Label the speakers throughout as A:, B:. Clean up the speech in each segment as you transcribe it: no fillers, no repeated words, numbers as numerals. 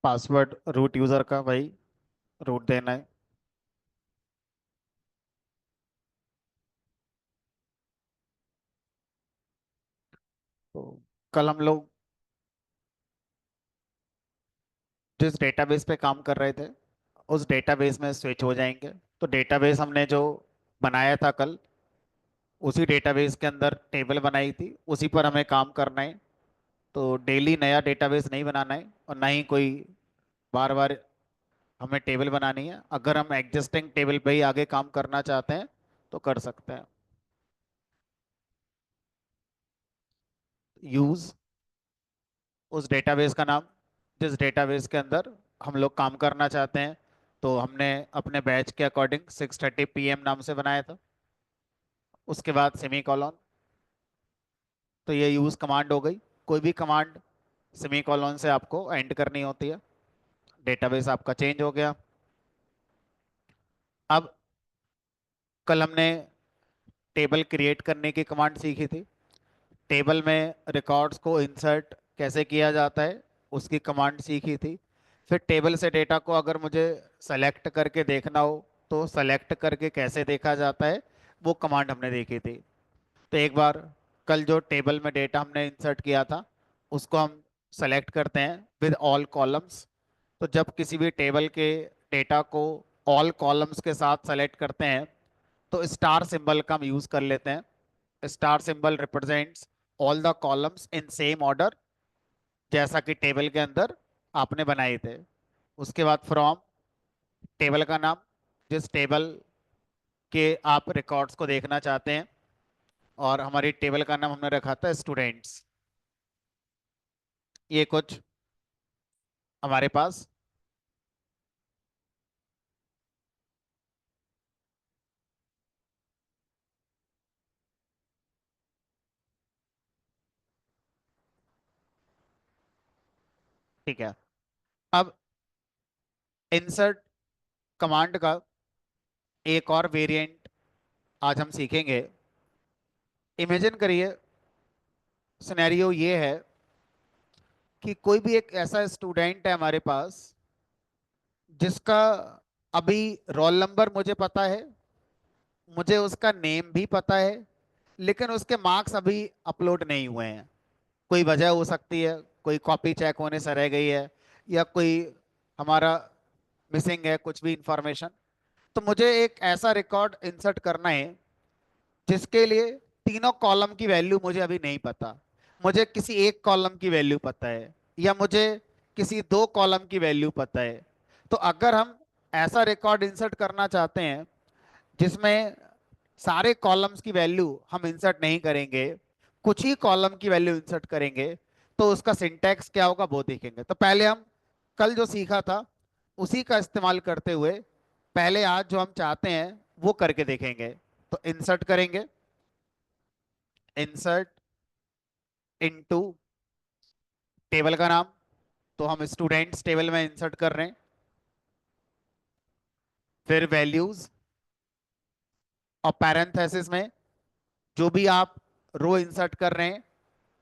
A: Password root user का भाई, root देना है। तो कल हम लोग जिस डेटाबेस पे काम कर रहे थे उस डेटाबेस में स्विच हो जाएंगे। तो डेटाबेस हमने जो बनाया था कल, उसी डेटाबेस के अंदर टेबल बनाई थी, उसी पर हमें काम करना है। तो डेली नया डेटाबेस नहीं बनाना है और ना ही कोई बार बार हमें टेबल बनानी है। अगर हम एग्जिस्टिंग टेबल पे ही आगे काम करना चाहते हैं तो कर सकते हैं। यूज़ उस डेटाबेस का नाम जिस डेटाबेस के अंदर हम लोग काम करना चाहते हैं। तो हमने अपने बैच के अकॉर्डिंग 6:30 PM नाम से बनाया था। उसके बाद सेमी कॉलन। तो ये यूज़ कमांड हो गई। कोई भी कमांड सेमी कॉलन से आपको एंड करनी होती है। डेटाबेस आपका चेंज हो गया। अब कल हमने टेबल क्रिएट करने की कमांड सीखी थी। टेबल में रिकॉर्ड्स को इंसर्ट कैसे किया जाता है उसकी कमांड सीखी थी। फिर टेबल से डेटा को अगर मुझे सेलेक्ट करके देखना हो तो सेलेक्ट करके कैसे देखा जाता है वो कमांड हमने देखी थी। तो एक बार कल जो टेबल में डेटा हमने इंसर्ट किया था उसको हम सेलेक्ट करते हैं विद ऑल कॉलम्स। तो जब किसी भी टेबल के डेटा को ऑल कॉलम्स के साथ सेलेक्ट करते हैं तो स्टार सिंबल का हम यूज़ कर लेते हैं। Star symbol represents all the columns in same order, जैसा कि टेबल के अंदर आपने बनाए थे। उसके बाद फ्रॉम, टेबल का नाम जिस टेबल के आप रिकॉर्ड्स को देखना चाहते हैं। और हमारी टेबल का नाम हमने रखा था स्टूडेंट्स। ये कुछ हमारे पास। ठीक है। अब इंसर्ट कमांड का एक और वेरिएंट आज हम सीखेंगे। इमेजिन करिए, सिनेरियो ये है कि कोई भी एक ऐसा स्टूडेंट है हमारे पास जिसका अभी रोल नंबर मुझे पता है, मुझे उसका नेम भी पता है, लेकिन उसके मार्क्स अभी अपलोड नहीं हुए हैं। कोई वजह हो सकती है, कोई कॉपी चेक होने से रह गई है, या कोई हमारा मिसिंग है कुछ भी इंफॉर्मेशन। तो मुझे एक ऐसा रिकॉर्ड इंसर्ट करना है जिसके लिए तीनों कॉलम की वैल्यू मुझे अभी नहीं पता। मुझे किसी एक कॉलम की वैल्यू पता है या मुझे किसी दो कॉलम की वैल्यू पता है। तो अगर हम ऐसा रिकॉर्ड इंसर्ट करना चाहते हैं जिसमें सारे कॉलम्स की वैल्यू हम इंसर्ट नहीं करेंगे, कुछ ही कॉलम की वैल्यू इंसर्ट करेंगे, तो उसका सिंटैक्स क्या होगा वो देखेंगे। तो पहले हम कल जो सीखा था उसी का इस्तेमाल करते हुए पहले आज जो हम चाहते हैं वो करके देखेंगे। तो इंसर्ट करेंगे, इंसर्ट इनटू टेबल का नाम, तो हम स्टूडेंट्स टेबल में इंसर्ट कर रहे हैं। फिर वैल्यूज और पैरेंथेसिस में जो भी आप रो इंसर्ट कर रहे हैं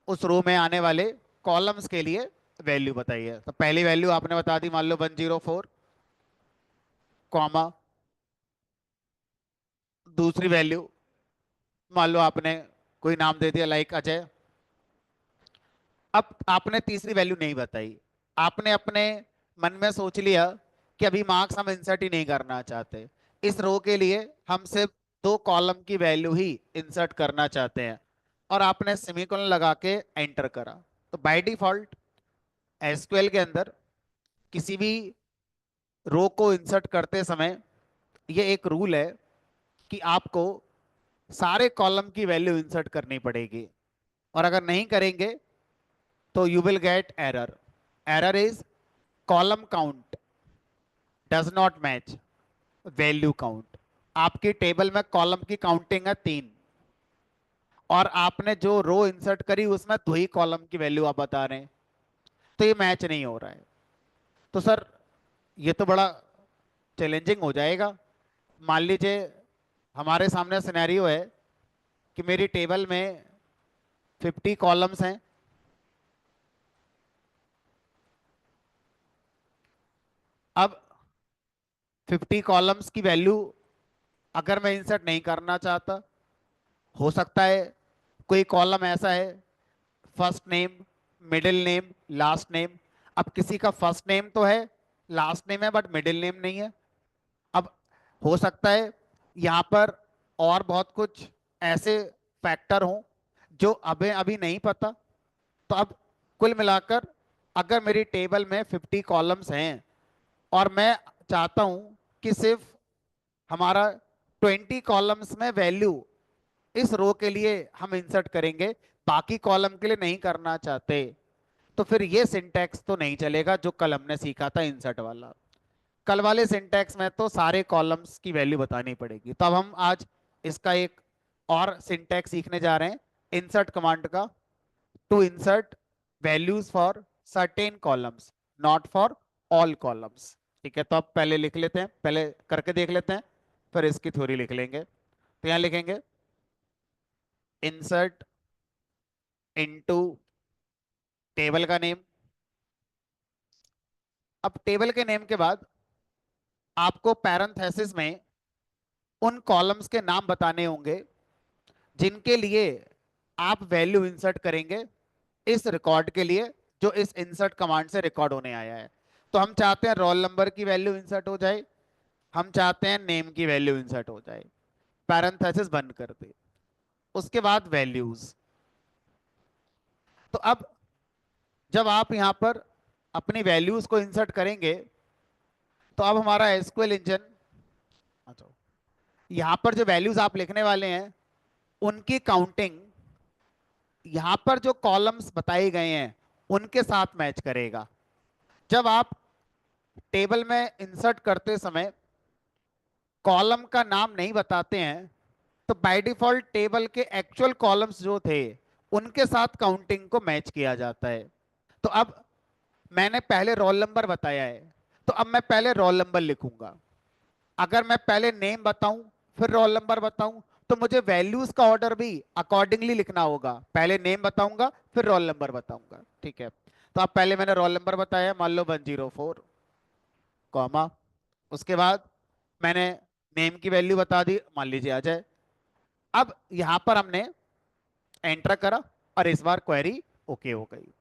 A: उस रो में आने वाले कॉलम्स के लिए वैल्यू बताइए। तो पहली वैल्यू आपने बता दी, मान लो 104, कॉमा। दूसरी वैल्यू मान लो आपने कोई नाम दे दिया लाइक अजय। अब आपने तीसरी वैल्यू नहीं बताई। आपने अपने मन में सोच लिया कि अभी मार्क्स हम इंसर्ट ही नहीं करना चाहते, इस रो के लिए हम सिर्फ दो कॉलम की वैल्यू ही इंसर्ट करना चाहते हैं, और आपने सेमीकोलन लगा के एंटर करा। तो बाय डिफॉल्ट एसक्यूएल के अंदर किसी भी रो को इंसर्ट करते समय ये एक रूल है कि आपको सारे कॉलम की वैल्यू इंसर्ट करनी पड़ेगी, और अगर नहीं करेंगे तो you will get error. Error is column count does not match value count. आपकी टेबल में कॉलम की काउंटिंग है 3, और आपने जो रो इंसर्ट करी उसमें 2 ही कॉलम की वैल्यू आप बता रहे हैं, तो ये मैच नहीं हो रहा है। तो सर ये तो बड़ा चैलेंजिंग हो जाएगा। मान लीजिए हमारे सामने सिनेरियो है कि मेरी टेबल में 50 कॉलम्स हैं, अब 50 कॉलम्स की वैल्यू अगर मैं इंसर्ट नहीं करना चाहता, हो सकता है कोई कॉलम ऐसा है, first name, middle name, last name. अब किसी का फर्स्ट नेम तो है, लास्ट नेम है, बट मिडिल नेम नहीं है। अब हो सकता है यहाँ पर और बहुत कुछ ऐसे फैक्टर हों जो अभी अभी नहीं पता। तो अब कुल मिलाकर अगर मेरी टेबल में 50 कॉलम्स हैं और मैं चाहता हूं कि सिर्फ हमारा 20 कॉलम्स में वैल्यू इस रो के लिए हम इंसर्ट करेंगे, बाकी कॉलम के लिए नहीं करना चाहते, तो फिर ये सिंटैक्स तो नहीं चलेगा जो कल हमने सीखा था इंसर्ट वाला। कल वाले सिंटैक्स में तो सारे कॉलम्स की वैल्यू बतानी पड़ेगी। तो अब हम आज इसका एक और सिंटैक्स सीखने जा रहे हैं, इंसर्ट कमांड का। To insert values for certain columns, not for all columns. ठीक है, तो अब पहले लिख लेते हैं, पहले करके देख लेते हैं, फिर इसकी थ्योरी लिख लेंगे। तो यहां लिखेंगे इंसर्ट इनटू टेबल का नेम। अब टेबल के नेम के बाद आपको पैरेंथेसिस में उन कॉलम्स के नाम बताने होंगे जिनके लिए आप वैल्यू इंसर्ट करेंगे इस रिकॉर्ड के लिए जो इस इंसर्ट कमांड से रिकॉर्ड होने आया है। तो हम चाहते हैं रोल नंबर की वैल्यू इंसर्ट हो जाए, हम चाहते हैं नेम की वैल्यू इंसर्ट हो जाए, पैरेंथेसिस बंद कर दे, उसके बाद वैल्यूज। तो अब जब आप यहां पर अपनी वैल्यूज को इंसर्ट करेंगे, तो अब हमारा एसक्यूएल इंजन, अच्छा, यहां पर जो वैल्यूज आप लिखने वाले हैं उनकी काउंटिंग यहां पर जो कॉलम्स बताए गए हैं उनके साथ मैच करेगा। जब आप टेबल में इंसर्ट करते समय कॉलम का नाम नहीं बताते हैं, तो बाय डिफॉल्ट टेबल के एक्चुअल कॉलम्स जो थे उनके साथ काउंटिंग को मैच किया जाता है। तो अब मैंने पहले रोल नंबर बताया है, तो अब मैं पहले रोल नंबर लिखूंगा। अगर मैं पहले नेम बताऊं फिर रोल नंबर बताऊं, तो मुझे वैल्यूज का ऑर्डर भी अकॉर्डिंगली लिखना होगा। पहले नेम बताऊंगा फिर रोल नंबर बताऊंगा। ठीक है, तो अब पहले मैंने रोल नंबर बताया, मान लो 104, कॉमा, उसके बाद मैंने नेम की वैल्यू बता दी, मान लीजिए अजय। अब यहां पर हमने एंटर करा और इस बार क्वेरी ओके हो गई।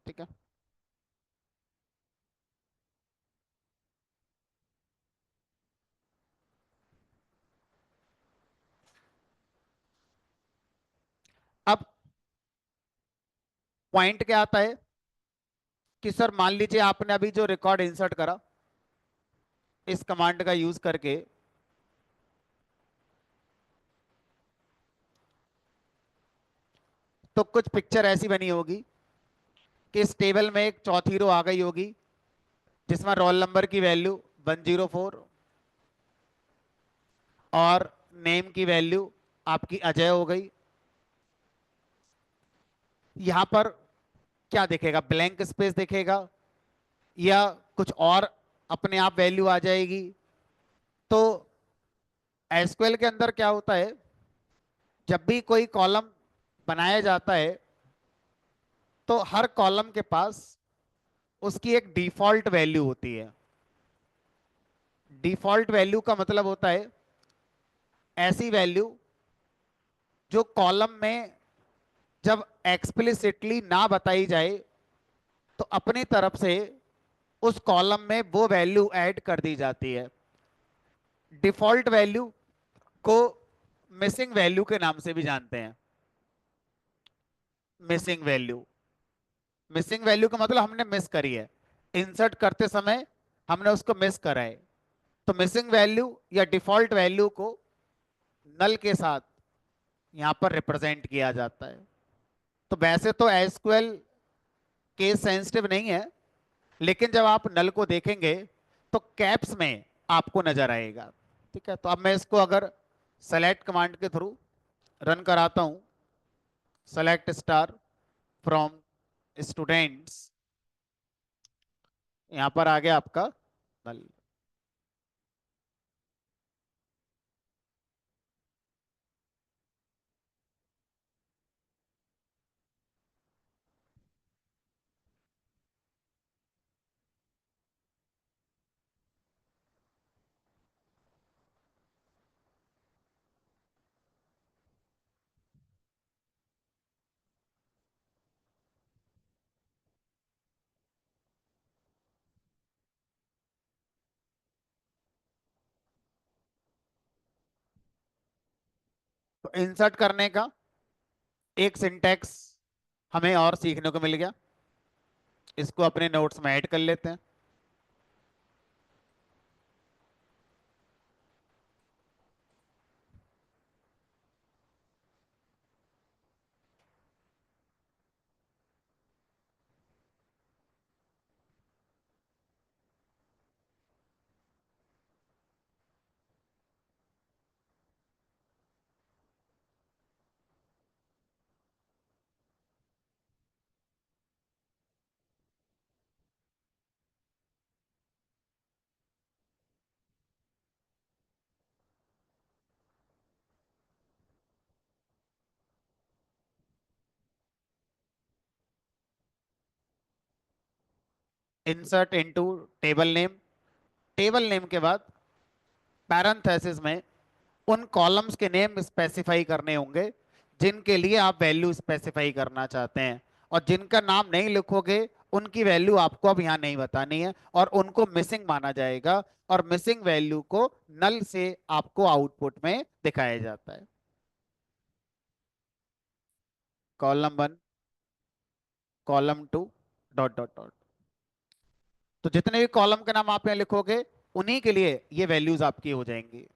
A: ठीक है, अब पॉइंट क्या आता है कि सर मान लीजिए आपने अभी जो रिकॉर्ड इंसर्ट करा इस कमांड का यूज करके, तो कुछ पिक्चर ऐसी बनी होगी कि इस टेबल में एक चौथी रो आ गई होगी जिसमें रोल नंबर की वैल्यू 104 और नेम की वैल्यू आपकी अजय हो गई। यहां पर क्या दिखेगा, ब्लैंक स्पेस दिखेगा या कुछ और अपने आप वैल्यू आ जाएगी? तो एसक्यूएल के अंदर क्या होता है, जब भी कोई कॉलम बनाया जाता है तो हर कॉलम के पास उसकी एक डिफॉल्ट वैल्यू होती है। डिफॉल्ट वैल्यू का मतलब होता है ऐसी वैल्यू जो कॉलम में जब एक्सप्लिसिटली ना बताई जाए तो अपनी तरफ से उस कॉलम में वो वैल्यू ऐड कर दी जाती है। डिफॉल्ट वैल्यू को मिसिंग वैल्यू के नाम से भी जानते हैं। मिसिंग वैल्यू, मिसिंग वैल्यू का मतलब हमने मिस करी है, इंसर्ट करते समय हमने उसको मिस करा है। तो मिसिंग वैल्यू या डिफॉल्ट वैल्यू को नल के साथ यहां पर रिप्रेजेंट किया जाता है। तो वैसे तो एसक्यूएल केस सेंसिटिव नहीं है, लेकिन जब आप नल को देखेंगे तो कैप्स में आपको नजर आएगा। ठीक है, तो अब मैं इसको अगर सेलेक्ट कमांड के थ्रू रन कराता हूं, सेलेक्ट स्टार फ्रॉम स्टूडेंट्स, यहां पर आ गया आपका नल। इंसर्ट करने का एक सिंटैक्स हमें और सीखने को मिल गया, इसको अपने नोट्स में ऐड कर लेते हैं। Insert into table name, table name के बाद पैरेंथेसिस में उन कॉलम्स के नेम स्पेसिफाई करने होंगे जिनके लिए आप वैल्यू स्पेसिफाई करना चाहते हैं, और जिनका नाम नहीं लिखोगे उनकी वैल्यू आपको अब यहाँ नहीं बतानी है और उनको मिसिंग माना जाएगा, और मिसिंग वैल्यू को नल से आपको आउटपुट में दिखाया जाता है। Column 1, column 2, dot dot dot. तो जितने भी कॉलम के नाम आप यहाँ लिखोगे उन्हीं के लिए ये वैल्यूज आपकी हो जाएंगी।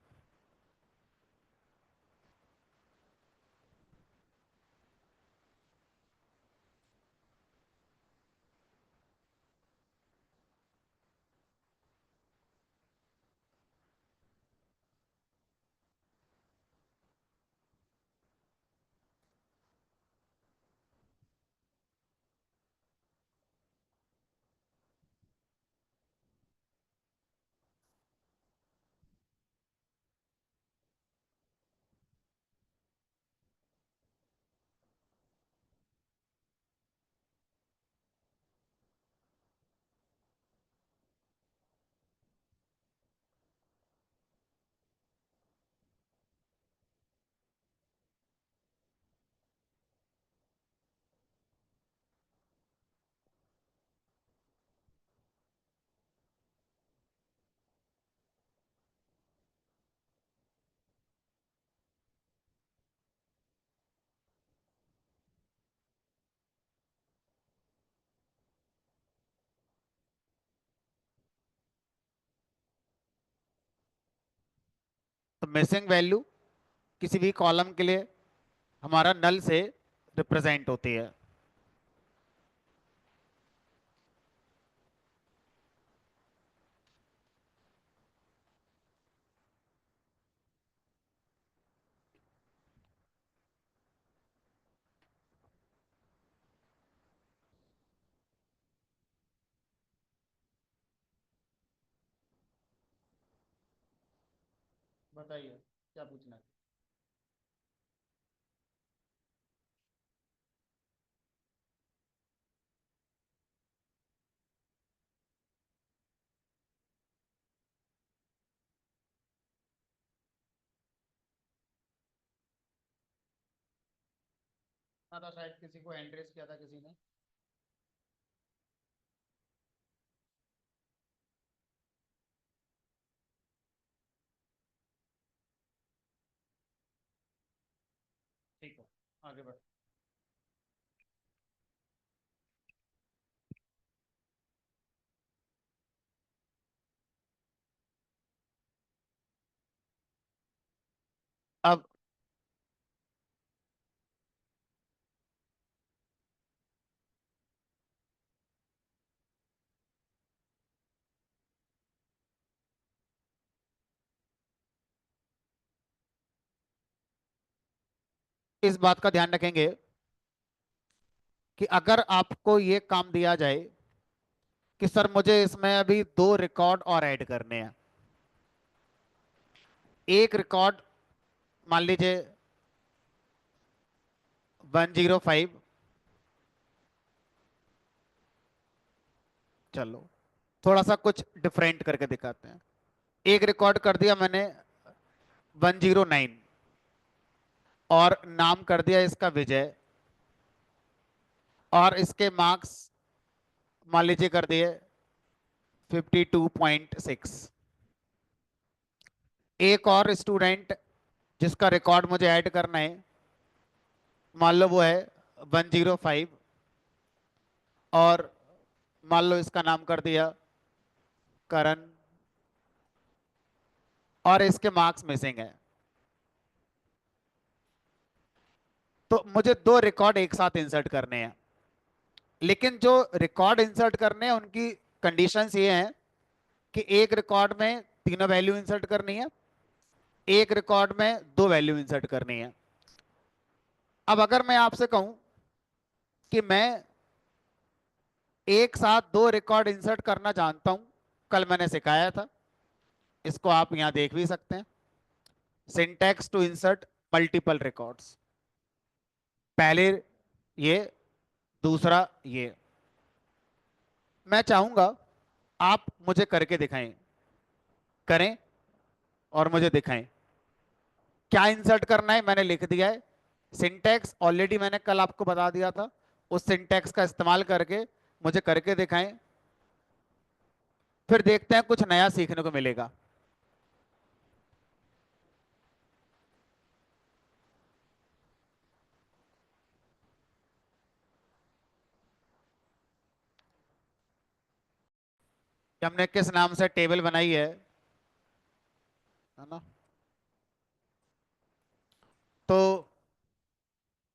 A: तो मिसिंग वैल्यू किसी भी कॉलम के लिए हमारा नल से रिप्रेजेंट होती है। बताइए क्या पूछना है। हाँ तो शायद किसी को एंड्रेस किया था किसी ने। ठीक है, आगे बढ़। अब इस बात का ध्यान रखेंगे कि अगर आपको ये काम दिया जाए कि सर मुझे इसमें अभी दो रिकॉर्ड और ऐड करने हैं, एक रिकॉर्ड मान लीजिए 105, चलो थोड़ा सा कुछ डिफरेंट करके दिखाते हैं। एक रिकॉर्ड कर दिया मैंने 109 और नाम कर दिया इसका विजय, और इसके मार्क्स मान लीजिए कर दिए 52.6। एक और स्टूडेंट जिसका रिकॉर्ड मुझे ऐड करना है, मान लो वो है 105, और मान लो इसका नाम कर दिया करण, और इसके मार्क्स मिसिंग है। तो मुझे दो रिकॉर्ड एक साथ इंसर्ट करने हैं, लेकिन जो रिकॉर्ड इंसर्ट करने हैं उनकी कंडीशंस ये हैं कि एक रिकॉर्ड में तीनों वैल्यू इंसर्ट करनी है, एक रिकॉर्ड में दो वैल्यू इंसर्ट करनी है। अब अगर मैं आपसे कहूं कि मैं एक साथ दो रिकॉर्ड इंसर्ट करना जानता हूं, कल मैंने सिखाया था, इसको आप यहां देख भी सकते हैं। Syntax to insert multiple records, पहले ये, दूसरा ये। मैं चाहूंगा आप मुझे करके दिखाएं, करें और मुझे दिखाएं क्या इंसर्ट करना है। मैंने लिख दिया है, सिंटैक्स ऑलरेडी मैंने कल आपको बता दिया था, उस सिंटैक्स का इस्तेमाल करके मुझे करके दिखाएं, फिर देखते हैं कुछ नया सीखने को मिलेगा। कि हमने किस नाम से टेबल बनाई है ना। तो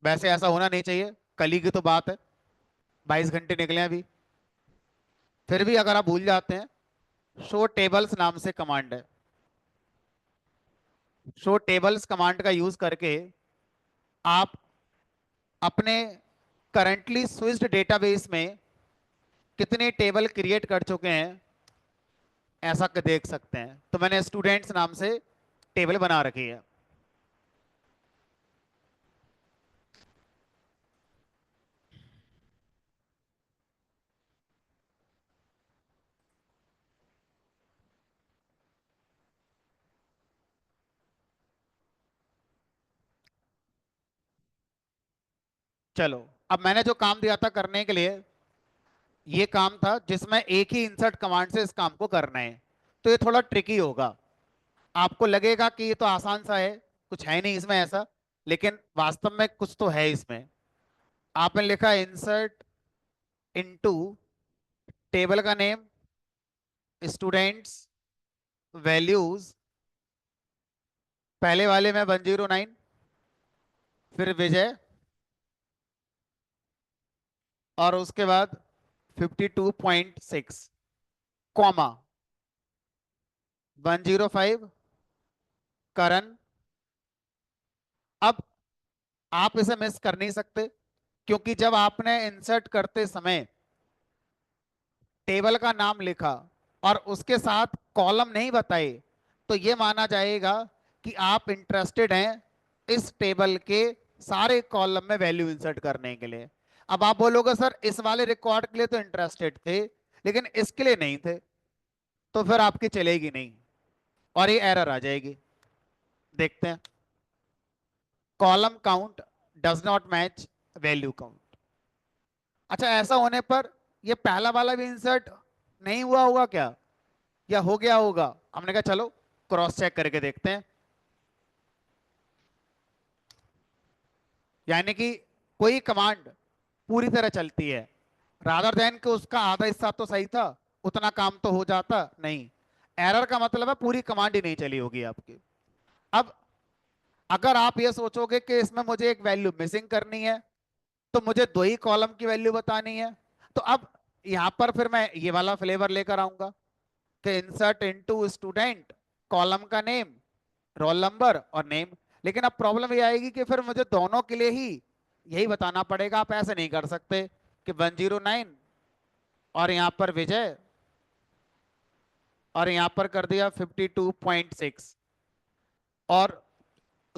A: वैसे ऐसा होना नहीं चाहिए, कल ही की तो बात है, 22 घंटे निकले हैं अभी। फिर भी अगर आप भूल जाते हैं, शो टेबल्स नाम से कमांड है, शो टेबल्स कमांड का यूज करके आप अपने करंटली स्विच्ड डेटाबेस में कितने टेबल क्रिएट कर चुके हैं ऐसा देख सकते हैं। तो मैंने स्टूडेंट्स नाम से टेबल बना रखी है। चलो, अब मैंने जो काम दिया था करने के लिए, ये काम था जिसमें एक ही इंसर्ट कमांड से इस काम को करना है। तो ये थोड़ा ट्रिकी होगा, आपको लगेगा कि ये तो आसान सा है, कुछ है नहीं इसमें ऐसा, लेकिन वास्तव में कुछ तो है इसमें। आपने लिखा इंसर्ट इनटू टेबल का नेम, स्टूडेंट्स, वैल्यूज, पहले वाले में 109, फिर विजय, और उसके बाद 52.6, कॉमा 105 करण। अब आप इसे मिस कर नहीं सकते, क्योंकि जब आपने इंसर्ट करते समय टेबल का नाम लिखा और उसके साथ कॉलम नहीं बताए, तो यह माना जाएगा कि आप इंटरेस्टेड हैं इस टेबल के सारे कॉलम में वैल्यू इंसर्ट करने के लिए। अब आप बोलोगे सर इस वाले रिकॉर्ड के लिए तो इंटरेस्टेड थे, लेकिन इसके लिए नहीं थे, तो फिर आपकी चलेगी नहीं और ये एरर आ जाएगी। देखते हैं, column count does not match value count. अच्छा, ऐसा होने पर ये पहला वाला भी इंसर्ट नहीं हुआ होगा क्या, या हो गया होगा? हमने कहा चलो क्रॉस चेक करके देखते हैं। यानी कि कोई कमांड पूरी तरह चलती है, रादर देन कि उसका आधा हिस्सा तो सही था, उतना काम तो हो जाता नहीं। एरर का मतलब है पूरी कमांड ही नहीं चली होगी आपकी। अब अगर आप ये सोचोगे कि इसमें मुझे एक वैल्यू मिसिंग करनी है, तो मुझे दो ही कॉलम की वैल्यू बतानी है, तो अब यहां पर फिर मैं ये वाला फ्लेवर लेकर आऊंगा कि इंसर्ट इनटू स्टूडेंट, कॉलम का नेम, रोल नंबर और नेम। लेकिन अब प्रॉब्लम ये आएगी कि फिर मुझे दोनों के लिए ही यही बताना पड़ेगा। आप ऐसे नहीं कर सकते कि 109 और यहां पर विजय और यहां पर कर दिया 52.6, और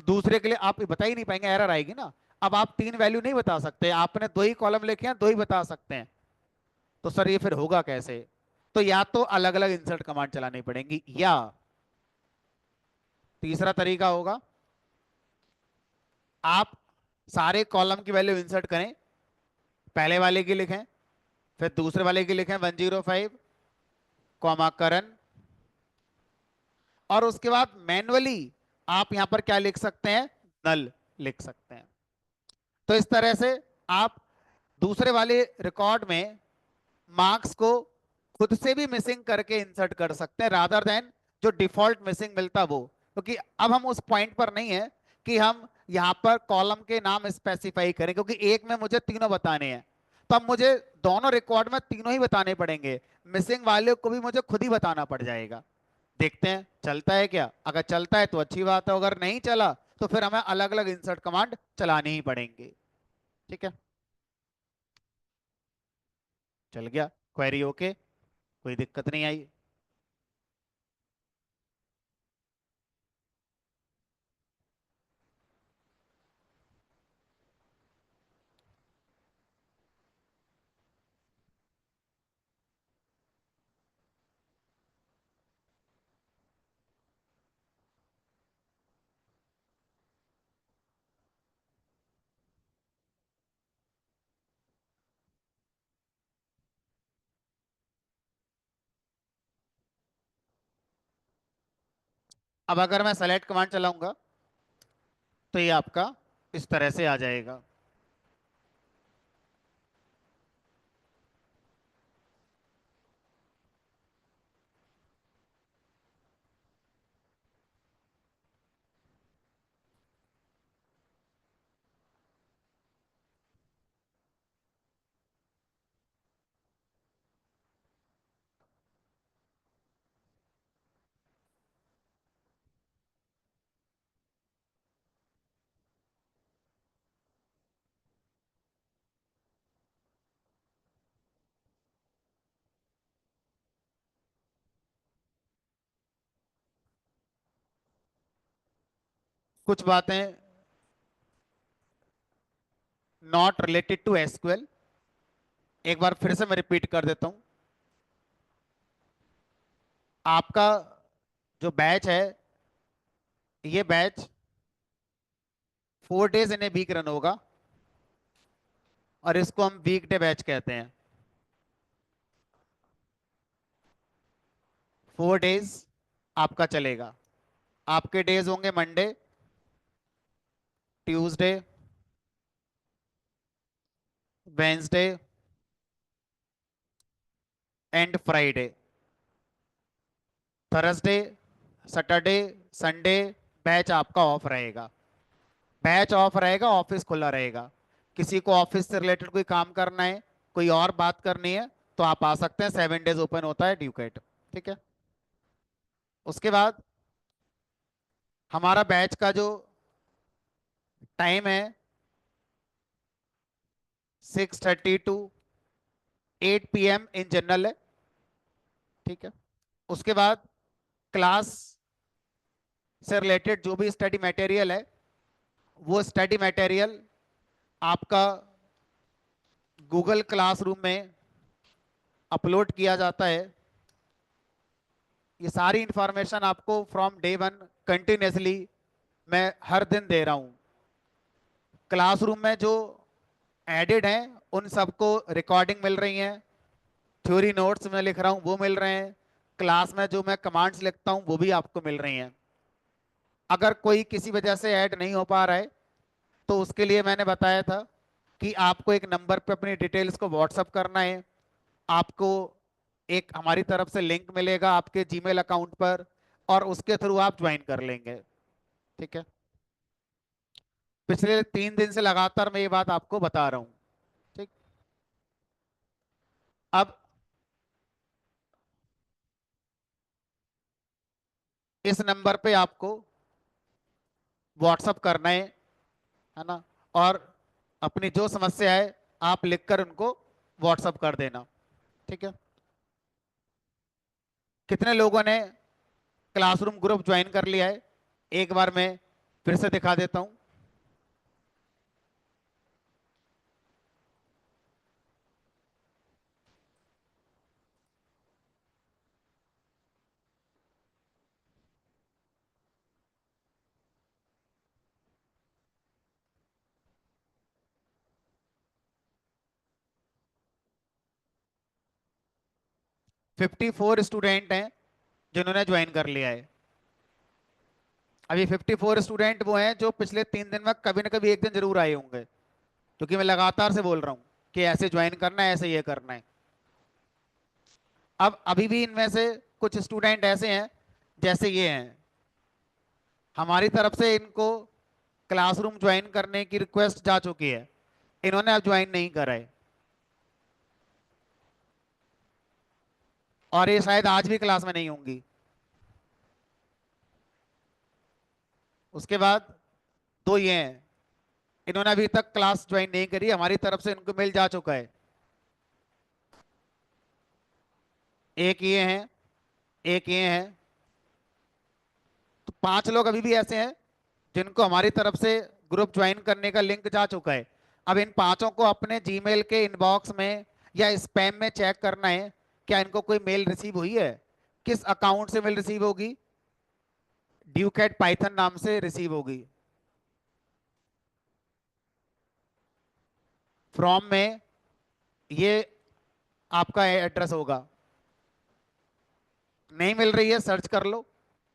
A: दूसरे के लिए आप बता ही नहीं पाएंगे, एरर आएगी ना। अब आप तीन वैल्यू नहीं बता सकते, आपने दो ही कॉलम लिखे हैं, दो ही बता सकते हैं, तो सर ये फिर होगा कैसे? तो या तो अलग अलग इंसर्ट कमांड चलानी पड़ेंगी, या तीसरा तरीका होगा, आप सारे कॉलम की वैल्यू इंसर्ट करें, पहले वाले की लिखें, फिर दूसरे वाले की लिखें 105 कॉमा करण, और उसके बाद मैन्युअली आप यहां पर क्या लिख सकते हैं, नल लिख सकते हैं। तो इस तरह से आप दूसरे वाले रिकॉर्ड में मार्क्स को खुद से भी मिसिंग करके इंसर्ट कर सकते हैं, रादर देन जो डिफॉल्ट मिसिंग मिलता वो। क्योंकि अब हम उस पॉइंट पर नहीं है कि हम यहां पर कॉलम के नाम स्पेसिफाई करें, क्योंकि एक में मुझे तीनों बताने हैं। तो अब मुझे दोनों रिकॉर्ड में तीनों ही बताने पड़ेंगे, मिसिंग वाले को भी मुझे खुद ही बताना पड़ जाएगा। देखते हैं चलता है क्या। अगर चलता है तो अच्छी बात है, अगर नहीं चला तो फिर हमें अलग अलग इंसर्ट कमांड चलानी ही पड़ेंगी। ठीक है, चल गया। क्वेरी ओके, कोई दिक्कत नहीं आई। अब अगर मैं सेलेक्ट कमांड चलाऊंगा तो ये आपका इस तरह से आ जाएगा। कुछ बातें नॉट रिलेटेड टू एसक्यूएल, एक बार फिर से मैं रिपीट कर देता हूं। आपका जो बैच है, ये batch 4 days in a week run होगा, और इसको हम वीकडे बैच कहते हैं। 4 डेज आपका चलेगा। आपके डेज होंगे Monday, Tuesday, Wednesday and Friday. Thursday, Saturday, Sunday batch आपका ऑफ रहेगा। बैच ऑफ रहेगा, ऑफिस खुला रहेगा। किसी को ऑफिस से रिलेटेड कोई काम करना है, कोई और बात करनी है, तो आप आ सकते हैं। 7 डेज ओपन होता है ड्यूकेट। ठीक है। उसके बाद हमारा बैच का जो टाइम है, 6:30 to 8 PM इन जनरल है। ठीक है। उसके बाद क्लास से रिलेटेड जो भी स्टडी मटेरियल है, वो स्टडी मटेरियल आपका गूगल क्लासरूम में अपलोड किया जाता है। ये सारी इंफॉर्मेशन आपको फ्रॉम डे वन कंटिन्यूसली मैं हर दिन दे रहा हूँ। क्लासरूम में जो एडेड हैं उन सबको रिकॉर्डिंग मिल रही हैं, थ्योरी नोट्स में लिख रहा हूँ वो मिल रहे हैं, क्लास में जो मैं कमांड्स लिखता हूँ वो भी आपको मिल रही हैं। अगर कोई किसी वजह से ऐड नहीं हो पा रहा है तो उसके लिए मैंने बताया था कि आपको एक नंबर पे अपनी डिटेल्स को व्हाट्सअप करना है। आपको एक हमारी तरफ से लिंक मिलेगा आपके जीमेल अकाउंट पर, और उसके थ्रू आप ज्वाइन कर लेंगे। ठीक है। पिछले 3 दिन से लगातार मैं ये बात आपको बता रहा हूँ। ठीक। अब इस नंबर पे आपको व्हाट्सअप करना है ना, और अपनी जो समस्या है आप लिखकर उनको व्हाट्सअप कर देना। ठीक है। कितने लोगों ने क्लासरूम ग्रुप ज्वाइन कर लिया है, एक बार मैं फिर से दिखा देता हूं। 54 स्टूडेंट हैं जिन्होंने ज्वाइन कर लिया है। अभी 54 स्टूडेंट वो हैं जो पिछले 3 दिन में कभी ना कभी एक दिन जरूर आए होंगे, क्योंकि मैं लगातार से बोल रहा हूँ कि ऐसे ज्वाइन करना है, ऐसे ये करना है। अब अभी भी इनमें से कुछ स्टूडेंट ऐसे हैं जैसे ये हैं, हमारी तरफ से इनको क्लासरूम ज्वाइन करने की रिक्वेस्ट जा चुकी है, इन्होंने अब ज्वाइन नहीं करा है, और ये शायद आज भी क्लास में नहीं होंगी। उसके बाद दो ये हैं, इन्होंने अभी तक क्लास ज्वाइन नहीं करी, हमारी तरफ से इनको मेल जा चुका है। एक ये हैं, एक ये हैं, तो 5 लोग अभी भी ऐसे हैं जिनको हमारी तरफ से ग्रुप ज्वाइन करने का लिंक जा चुका है। अब इन 5ओं को अपने जीमेल के इनबॉक्स में या स्पैम में चेक करना है, क्या इनको कोई मेल रिसीव हुई है। किस अकाउंट से मेल रिसीव होगी, ड्यूकैट पाइथन नाम से रिसीव होगी। फ्रॉम में ये आपका एड्रेस होगा, नहीं मिल रही है सर्च कर लो,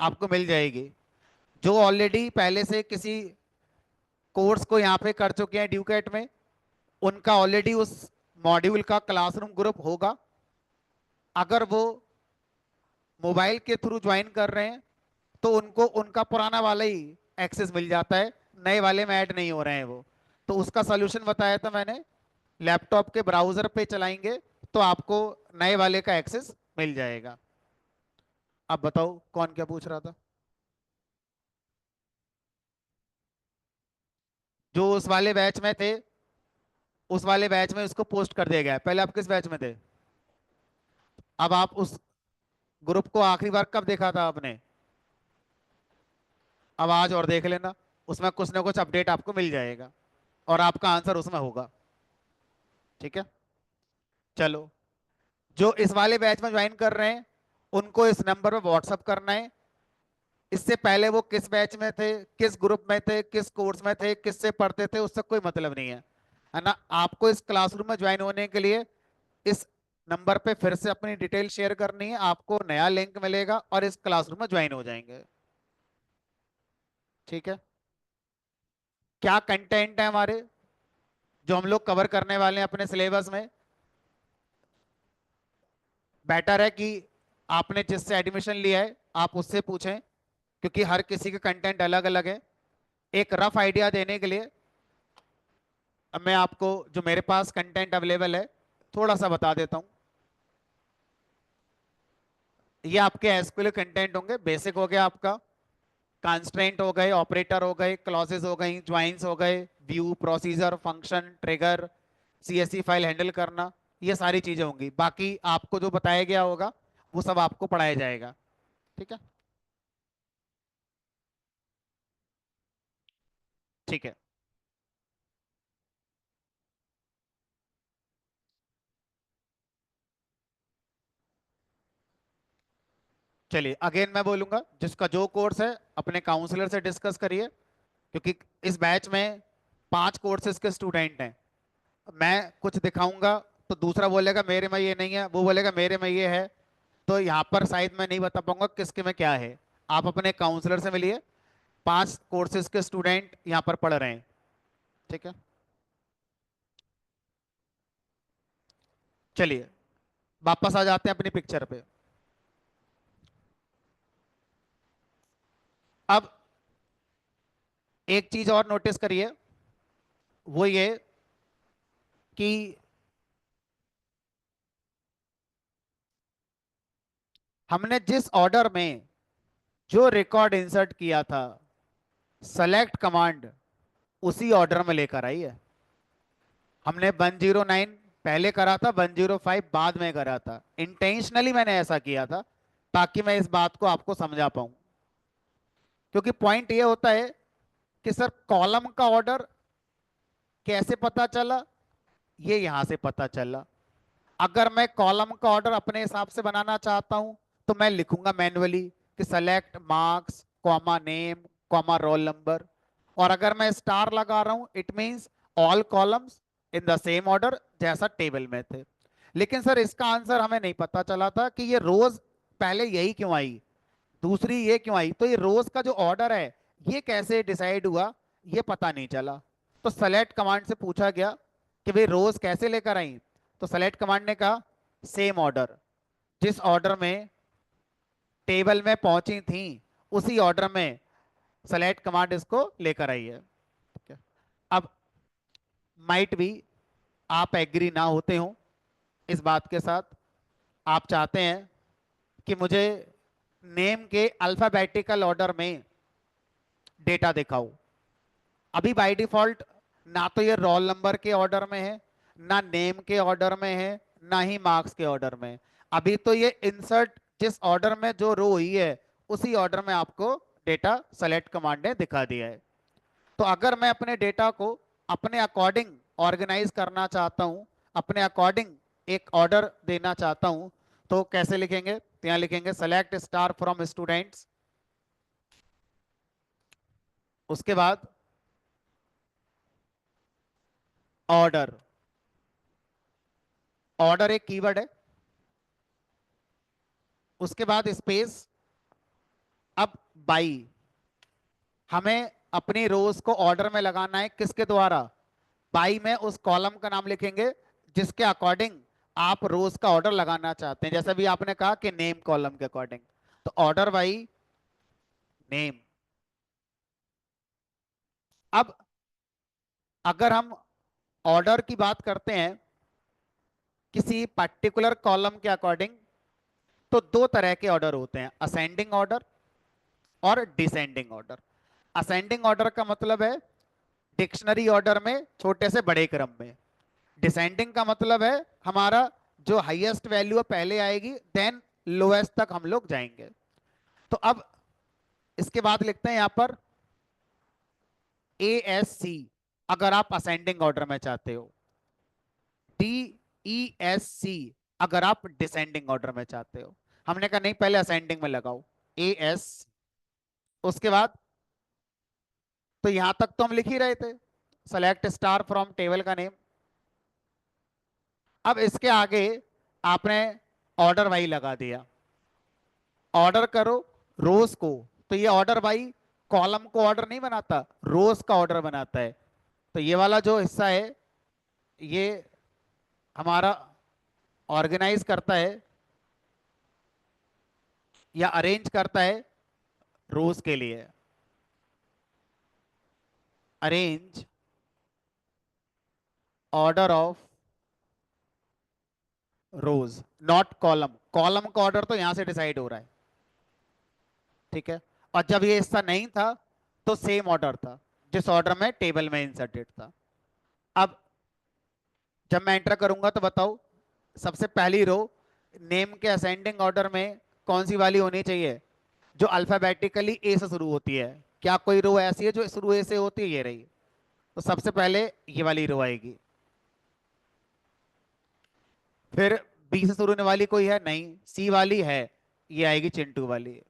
A: आपको मिल जाएगी। जो ऑलरेडी पहले से किसी कोर्स को यहाँ पे कर चुके हैं ड्यूकैट में, उनका ऑलरेडी उस मॉड्यूल का क्लासरूम ग्रुप होगा। अगर वो मोबाइल के थ्रू ज्वाइन कर रहे हैं तो उनको उनका पुराना वाला ही एक्सेस मिल जाता है, नए वाले में ऐड नहीं हो रहे हैं वो। तो उसका सॉल्यूशन बताया था मैंने, लैपटॉप के ब्राउजर पे चलाएंगे तो आपको नए वाले का एक्सेस मिल जाएगा। अब बताओ कौन क्या पूछ रहा था। जो उस वाले बैच में थे, उस वाले बैच में उसको पोस्ट कर दिया गया है। पहले आप किस बैच में थे? अब आप उस ग्रुप को आखिरी बार कब देखा था आपने? अब आज और देख लेना, उसमें कुछ ना कुछ अपडेट आपको मिल जाएगा और आपका आंसर उसमें होगा। ठीक है, चलो। जो इस वाले बैच में ज्वाइन कर रहे हैं उनको इस नंबर पर व्हाट्सअप करना है। इससे पहले वो किस बैच में थे, किस ग्रुप में थे, किस कोर्स में थे, किससे पढ़ते थे, उससे कोई मतलब नहीं है ना। आपको इस क्लासरूम में ज्वाइन होने के लिए इस नंबर पे फिर से अपनी डिटेल शेयर करनी है, आपको नया लिंक मिलेगा और इस क्लासरूम में ज्वाइन हो जाएंगे। ठीक है, क्या कंटेंट है हमारे जो हम लोग कवर करने वाले हैं अपने सिलेबस में? बेटर है कि आपने जिससे एडमिशन लिया है आप उससे पूछें, क्योंकि हर किसी का कंटेंट अलग अलग है। एक रफ आइडिया देने के लिए अब मैं आपको जो मेरे पास कंटेंट अवेलेबल है थोड़ा सा बता देता हूँ। ये आपके एसक्यूएल कंटेंट होंगे। बेसिक हो गया आपका, कंस्ट्रेंट हो गए, ऑपरेटर हो गए, क्लॉजेस हो गई, ज्वाइंस हो गए, view, procedure, function, trigger, CSC file handle करना, ये सारी चीजें होंगी। बाकी आपको जो बताया गया होगा वो सब आपको पढ़ाया जाएगा। ठीक है, ठीक है। चलिए अगेन मैं बोलूंगा, जिसका जो कोर्स है अपने काउंसलर से डिस्कस करिए, क्योंकि इस बैच में 5 कोर्सेज के स्टूडेंट हैं। मैं कुछ दिखाऊंगा तो दूसरा बोलेगा मेरे में ये नहीं है, वो बोलेगा मेरे में ये है, तो यहाँ पर शायद मैं नहीं बता पाऊंगा किसके में क्या है। आप अपने काउंसलर से मिलिए, 5 कोर्सेज के स्टूडेंट यहाँ पर पढ़ रहे हैं। ठीक है, चलिए वापस आ जाते हैं अपनी पिक्चर पे। अब एक चीज और नोटिस करिए, वो ये कि हमने जिस ऑर्डर में जो रिकॉर्ड इंसर्ट किया था, सेलेक्ट कमांड उसी ऑर्डर में लेकर आई है। हमने 109 पहले करा था, 105 बाद में करा था। इंटेंशनली मैंने ऐसा किया था ताकि मैं इस बात को आपको समझा पाऊं। क्योंकि पॉइंट ये होता है कि सर कॉलम का ऑर्डर कैसे पता चला, ये यहां से पता चला। अगर मैं कॉलम का ऑर्डर अपने हिसाब से बनाना चाहता हूं तो मैं लिखूंगा मैन्युअली कि select marks comma name comma roll number, और अगर मैं स्टार लगा रहा हूं it means all columns in the same order जैसा टेबल में थे। लेकिन सर इसका आंसर हमें नहीं पता चला था कि ये रोज पहले यही क्यों आई, दूसरी ये क्यों आई। तो ये रोज का जो ऑर्डर है ये कैसे डिसाइड हुआ, ये पता नहीं चला। तो सेलेक्ट कमांड से पूछा गया कि भाई रोज कैसे लेकर आई, तो सेलेक्ट कमांड ने कहा सेम ऑर्डर, जिस ऑर्डर में टेबल में पहुंची थी उसी ऑर्डर में सेलेक्ट कमांड इसको लेकर आई है। ठीक है। अब माइट भी आप एग्री ना होते हो इस बात के साथ, आप चाहते हैं कि मुझे नेम के अल्फाबेटिकल ऑर्डर में डेटा दिखाओ। अभी बाय डिफॉल्ट ना तो ये रोल नंबर के ऑर्डर में है, ना नेम के ऑर्डर में है, ना ही मार्क्स के ऑर्डर में। अभी तो ये इंसर्ट जिस ऑर्डर में जो रो हुई है उसी ऑर्डर में आपको डेटा सेलेक्ट कमांड ने दिखा दिया है। तो अगर मैं अपने डेटा को अपने अकॉर्डिंग ऑर्गेनाइज करना चाहता हूं, अपने अकॉर्डिंग एक ऑर्डर देना चाहता हूं, तो कैसे लिखेंगे, तो यहां लिखेंगे सेलेक्ट स्टार फ्रॉम स्टूडेंट्स, उसके बाद ऑर्डर। ऑर्डर एक कीवर्ड है, उसके बाद स्पेस। अब बाई, हमें अपनी रोज को ऑर्डर में लगाना है, किसके द्वारा, बाई में उस कॉलम का नाम लिखेंगे जिसके अकॉर्डिंग आप रोज का ऑर्डर लगाना चाहते हैं। जैसे भी आपने कहा कि नेम कॉलम के अकॉर्डिंग, तो ऑर्डर बाई नेम। अब अगर हम ऑर्डर की बात करते हैं किसी पर्टिकुलर कॉलम के अकॉर्डिंग, तो दो तरह के ऑर्डर होते हैं, असेंडिंग ऑर्डर और डिसेंडिंग ऑर्डर। असेंडिंग ऑर्डर का मतलब है डिक्शनरी ऑर्डर में छोटे से बड़े क्रम में। डिसेंडिंग का मतलब है हमारा जो हाईएस्ट वैल्यू है पहले आएगी, देन लोएस्ट तक हम लोग जाएंगे। तो अब इसके बाद लिखते हैं यहां पर ए एस सी, अगर आप असेंडिंग ऑर्डर में चाहते हो, डी ई एस सी अगर आप डिसेंडिंग ऑर्डर में चाहते हो। हमने कहा नहीं, पहले असेंडिंग में लगाओ, ए एस। उसके बाद तो यहां तक तो हम लिख ही रहे थे, सेलेक्ट स्टार फ्रॉम टेबल का नेम। अब इसके आगे आपने ऑर्डर वाई लगा दिया, ऑर्डर करो रोज को। तो ये ऑर्डर बाई कॉलम को ऑर्डर नहीं बनाता, रोज का ऑर्डर बनाता है। तो ये वाला जो हिस्सा है ये हमारा ऑर्गेनाइज करता है या अरेंज करता है रोज के लिए। Arrange order of rose, not column. Column का ऑर्डर तो यहां से डिसाइड हो रहा है, ठीक है। और जब ये हिस्सा नहीं था तो सेम ऑर्डर था जिस ऑर्डर में टेबल में इंसर्टेड था। अब जब मैं एंटर करूंगा तो बताओ, सबसे पहली रो नेम के असेंडिंग ऑर्डर में कौन सी वाली होनी चाहिए, जो अल्फाबेटिकली ए से शुरू होती है। क्या कोई रो ऐसी है जो शुरू ए से होती है, ये रही। तो सबसे पहले ये वाली रो आएगी। फिर बी से शुरू होने वाली कोई है नहीं, सी वाली है, ये आएगी चिंटू वाली।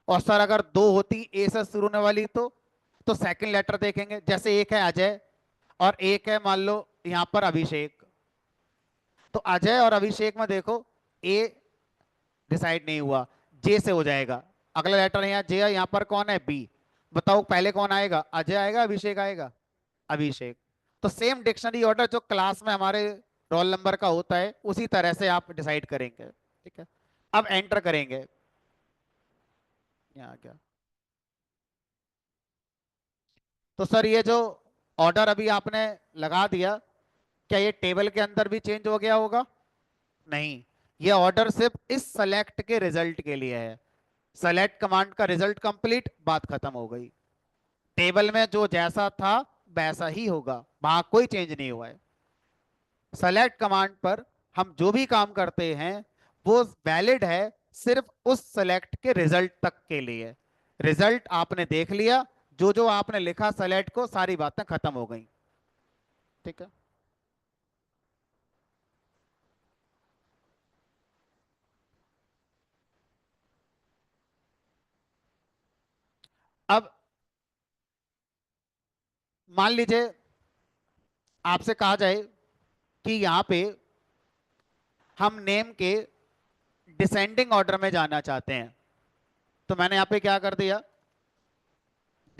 A: और सर अगर दो होती ए से शुरू होने वाली तो सेकंड लेटर देखेंगे, जैसे एक है अजय और एक है मान लो यहां पर अभिषेक। तो अजय और अभिषेक में देखो ए डिसाइड नहीं हुआ, जे से हो जाएगा। अगला लेटर यहाँ जे है, यहाँ पर कौन है, बी। बताओ पहले कौन आएगा, अजय आएगा अभिषेक आएगा, अभिषेक। तो सेम डिक्शनरी ऑर्डर जो क्लास में हमारे रोल नंबर का होता है उसी तरह से आप डिसाइड करेंगे, ठीक है। अब एंटर करेंगे, यहाँ क्या, तो सर ये जो ऑर्डर अभी आपने लगा दिया, क्या ये टेबल के अंदर भी चेंज हो गया होगा, नहीं। ये ऑर्डर सिर्फ इस सेलेक्ट के रिजल्ट के लिए है। सेलेक्ट कमांड का रिजल्ट कंप्लीट, बात खत्म हो गई। टेबल में जो जैसा था वैसा ही होगा, वहां कोई चेंज नहीं हुआ है। सेलेक्ट कमांड पर हम जो भी काम करते हैं वो वैलिड है सिर्फ उस सेलेक्ट के रिजल्ट तक के लिए। रिजल्ट आपने देख लिया, जो जो आपने लिखा सेलेक्ट को, सारी बातें खत्म हो गई, ठीक है। अब मान लीजिए आपसे कहा जाए कि यहां पे हम नेम के डिसेंडिंग ऑर्डर में जाना चाहते हैं, तो मैंने यहां पे क्या कर दिया,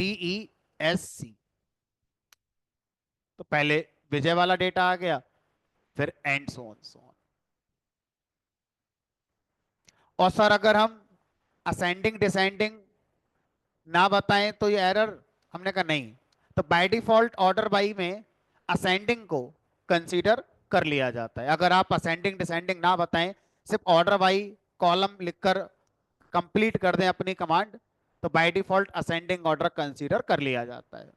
A: DESC। तो पहले विजय वाला डेटा आ गया, फिर and so on so on. और सर अगर हम असेंडिंग डिसेंडिंग ना बताएं तो ये एरर, हमने कहा नहीं। तो बाय डिफॉल्ट ऑर्डर बाई में असेंडिंग को कंसीडर कर लिया जाता है। अगर आप असेंडिंग डिसेंडिंग ना बताएं, सिर्फ ऑर्डर बाई कॉलम लिखकर कंप्लीट कर दें अपनी कमांड, तो by default ascending order consider कर लिया जाता है।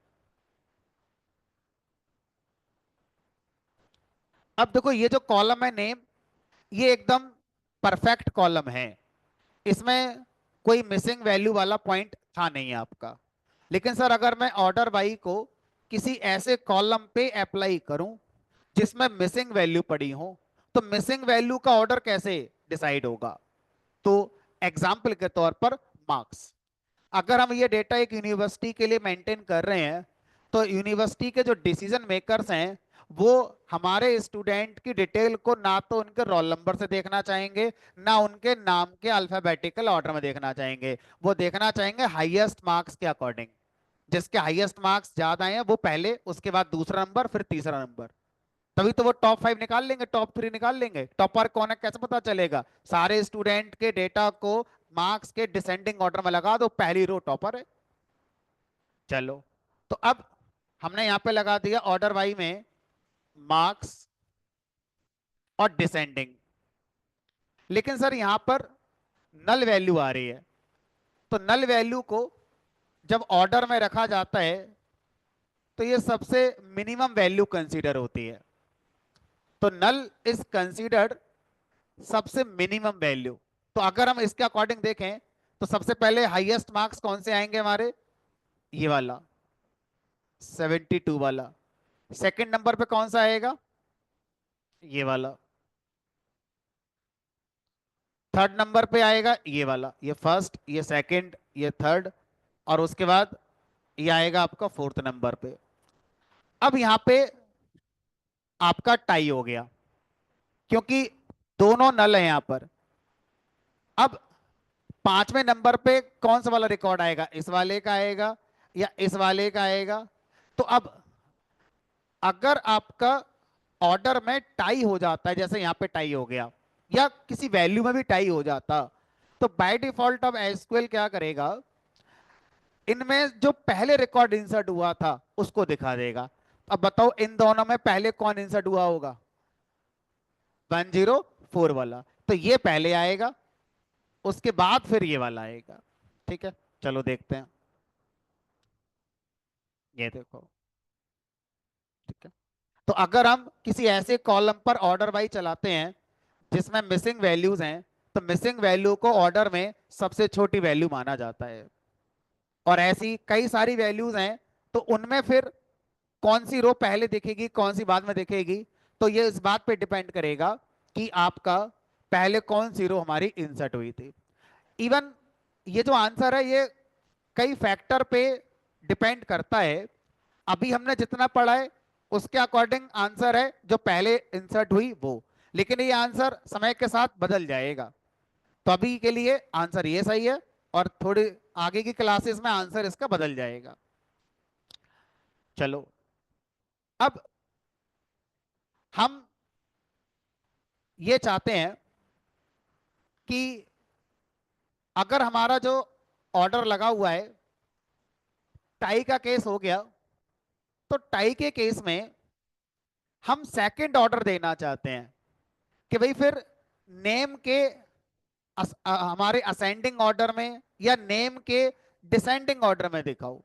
A: अब देखो ये जो कॉलम है नेम, ये एकदम परफेक्ट कॉलम है, इसमें कोई मिसिंग वैल्यू वाला पॉइंट था नहीं आपका। लेकिन सर अगर मैं ऑर्डर बाई को किसी ऐसे कॉलम पे अप्लाई करूं जिसमें मिसिंग वैल्यू पड़ी हो, तो मिसिंग वैल्यू का ऑर्डर कैसे डिसाइड होगा? तो एग्जाम्पल के तौर पर मार्क्स, अगर हम ये डेटा एक यूनिवर्सिटी के लिए मेंटेन कर रहे हैं, तो यूनिवर्सिटी के जो डिसीजन मेकर्स हैं वो हमारे स्टूडेंट की डिटेल को ना तो उनके रोल नंबर से देखना चाहेंगे, ना उनके नाम के अल्फाबेटिकल ऑर्डर में देखना चाहेंगे। वो देखना चाहेंगे हाईएस्ट मार्क्स के अकॉर्डिंग। जिसके हाईएस्ट मार्क्स ज्यादा हैं वो पहले, उसके बाद दूसरा नंबर, फिर तीसरा नंबर। तभी तो वो टॉप 5 निकाल लेंगे, टॉप 3 निकाल लेंगे। टॉपर कौन है कैसे पता चलेगा? सारे स्टूडेंट के डेटा को मार्क्स के डिसेंडिंग ऑर्डर में लगा दो, पहली रो टॉपर है। चलो, तो अब हमने यहां पे लगा दिया ऑर्डर वाई में मार्क्स और डिसेंडिंग। लेकिन सर यहां पर नल वैल्यू आ रही है, तो नल वैल्यू को जब ऑर्डर में रखा जाता है तो ये सबसे मिनिमम वैल्यू कंसीडर होती है। तो नल इज कंसीडर्ड सबसे मिनिमम वैल्यू। तो अगर हम इसके अकॉर्डिंग देखें, तो सबसे पहले हाईएस्ट मार्क्स कौन से आएंगे हमारे? ये वाला 72 वाला। सेकंड नंबर पे कौन सा आएगा? ये वाला। थर्ड नंबर पे आएगा ये वाला, ये फर्स्ट, ये सेकंड, ये थर्ड, और उसके बाद ये आएगा आपका फोर्थ नंबर पे। अब यहां पे आपका टाई हो गया क्योंकि दोनों नल है यहां पर। अब पांचवें नंबर पे कौन सा वाला रिकॉर्ड आएगा? इस वाले का आएगा या इस वाले का आएगा? तो अब अगर आपका ऑर्डर में टाई हो जाता है, जैसे यहां पे टाई हो गया, या किसी वैल्यू में भी टाई हो जाता, तो बाय डिफॉल्ट अब एसक्यूएल क्या करेगा? इनमें जो पहले रिकॉर्ड इंसर्ट हुआ था उसको दिखा देगा। अब बताओ इन दोनों में पहले कौन इंसर्ट हुआ होगा? 104 वाला। तो ये पहले आएगा, उसके बाद फिर ये वाला आएगा। ठीक है, चलो देखते हैं। ये देखो, ठीक है। तो अगर हम किसी ऐसे कॉलम पर ऑर्डर वाइज चलाते हैं जिसमें मिसिंग वैल्यूज हैं, तो मिसिंग वैल्यू को ऑर्डर में सबसे छोटी वैल्यू माना जाता है। और ऐसी कई सारी वैल्यूज हैं, तो उनमें फिर कौन सी रो पहले दिखेगी कौन सी बाद में दिखेगी, तो ये इस बात पे डिपेंड करेगा कि आपका पहले कौन सी रो हमारी इंसर्ट हुई थी। इवन ये जो आंसर है ये कई फैक्टर पे डिपेंड करता है। अभी हमने जितना पढ़ा है उसके अकॉर्डिंग आंसर है जो पहले इंसर्ट हुई वो, लेकिन ये आंसर समय के साथ बदल जाएगा। तो अभी के लिए आंसर ये सही है, और थोड़ी आगे की क्लासेस में आंसर इसका बदल जाएगा। चलो, अब हम ये चाहते हैं कि अगर हमारा जो ऑर्डर लगा हुआ है, टाई का केस हो गया, तो टाई के केस में हम सेकंड ऑर्डर देना चाहते हैं कि भाई फिर नेम के हमारे असेंडिंग ऑर्डर में या नेम के डिसेंडिंग ऑर्डर में दिखाओ।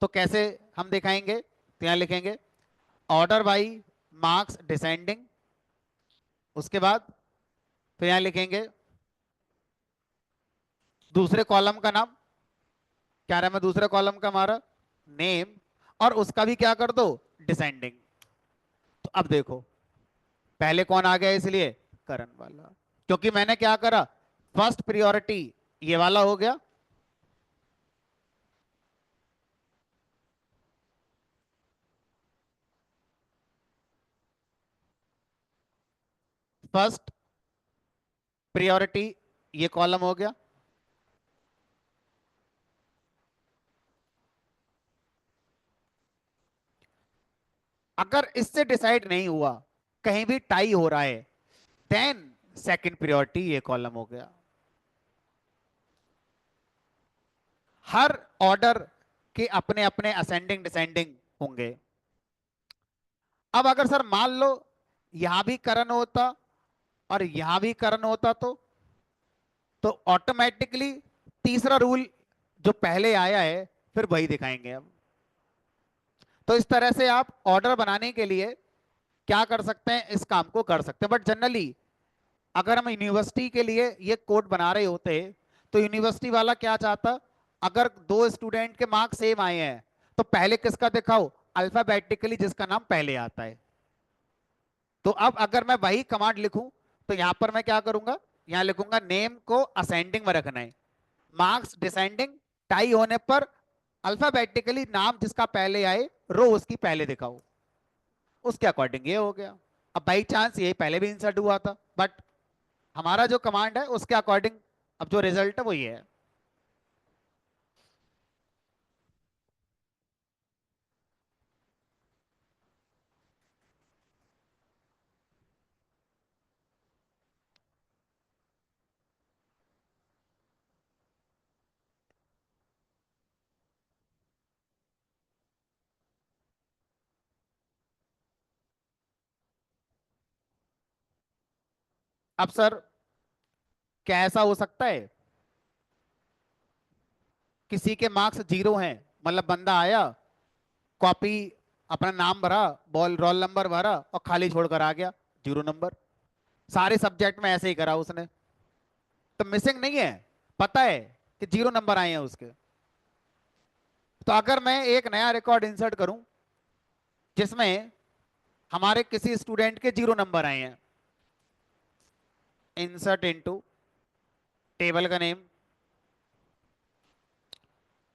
A: तो कैसे हम दिखाएंगे? तो यहां लिखेंगे ऑर्डर बाई मार्क्स डिसेंडिंग, उसके बाद फिर यहां लिखेंगे दूसरे कॉलम का नाम, क्या रहा है दूसरे कॉलम का हमारा नेम, और उसका भी क्या कर दो? डिसेंडिंग। तो अब देखो पहले कौन आ गया, इसलिए करण वाला, क्योंकि मैंने क्या करा, फर्स्ट प्रियोरिटी ये वाला हो गया, फर्स्ट प्रियोरिटी ये कॉलम हो गया। अगर इससे डिसाइड नहीं हुआ, कहीं भी टाई हो रहा है, देन सेकंड प्रायोरिटी ये कॉलम हो गया। हर ऑर्डर के अपने अपने असेंडिंग डिसेंडिंग होंगे। अब अगर सर मान लो यहां भी करण होता और यहां भी करण होता, तो ऑटोमेटिकली तीसरा रूल जो पहले आया है फिर वही दिखाएंगे अब। तो इस तरह से आप ऑर्डर बनाने के लिए क्या कर सकते हैं, इस काम को कर सकते हैं। बट जनरली अगर हम यूनिवर्सिटी के लिए ये कोड बना रहे होते तो यूनिवर्सिटी वाला क्या चाहता, अगर दो स्टूडेंट के मार्क्स सेम आए हैं तो पहले किसका दिखाओ, अल्फाबेटिकली जिसका नाम पहले आता है। तो अब अगर मैं वही कमांड लिखूं तो यहां पर मैं क्या करूंगा, यहां लिखूंगा नेम को असेंडिंग में रखना है, मार्क्स डिसेंडिंग, टाई होने पर अल्फाबेटिकली नाम जिसका पहले आए रो उसकी पहले दिखाओ। उसके अकॉर्डिंग ये हो गया। अब बाई चांस ये पहले भी इंसर्ट हुआ था, बट हमारा जो कमांड है उसके अकॉर्डिंग अब जो रिजल्ट है वो ये है। अब सर क्या ऐसा हो सकता है किसी के मार्क्स 0 हैं, मतलब बंदा आया, कॉपी, अपना नाम भरा, बॉल रोल नंबर भरा और खाली छोड़कर आ गया, 0 नंबर। सारे सब्जेक्ट में ऐसे ही करा उसने, तो मिसिंग नहीं है, पता है कि 0 नंबर आए हैं उसके। तो अगर मैं एक नया रिकॉर्ड इंसर्ट करूं जिसमें हमारे किसी स्टूडेंट के 0 नंबर आए हैं, इंसर्ट इनटू टेबल का नेम,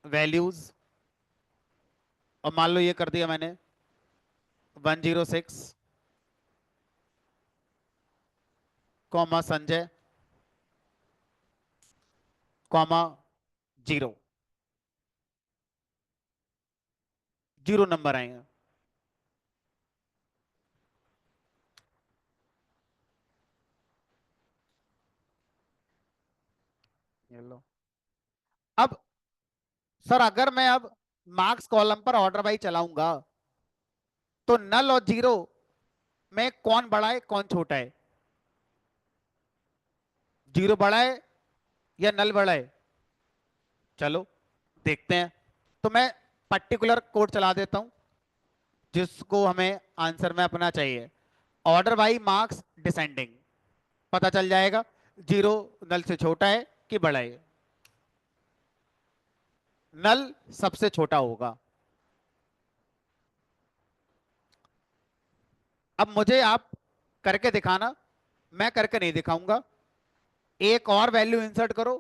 A: वैल्यूज, और मान लो ये कर दिया मैंने 106 कॉमा संजय कॉमा 0, 0 नंबर आए हैं। ये लो। अब सर अगर मैं अब मार्क्स कॉलम पर ऑर्डर वाइज चलाऊंगा तो नल और 0 में कौन बड़ा है कौन छोटा है, 0 बड़ा है या नल बड़ा है, चलो देखते हैं। तो मैं पर्टिकुलर कोड चला देता हूं जिसको हमें आंसर में अपना चाहिए, ऑर्डर बाई मार्क्स डिसेंडिंग, पता चल जाएगा 0 नल से छोटा है कि बड़ा है। नल सबसे छोटा होगा। अब मुझे आप करके दिखाना, मैं करके नहीं दिखाऊंगा। एक और वैल्यू इंसर्ट करो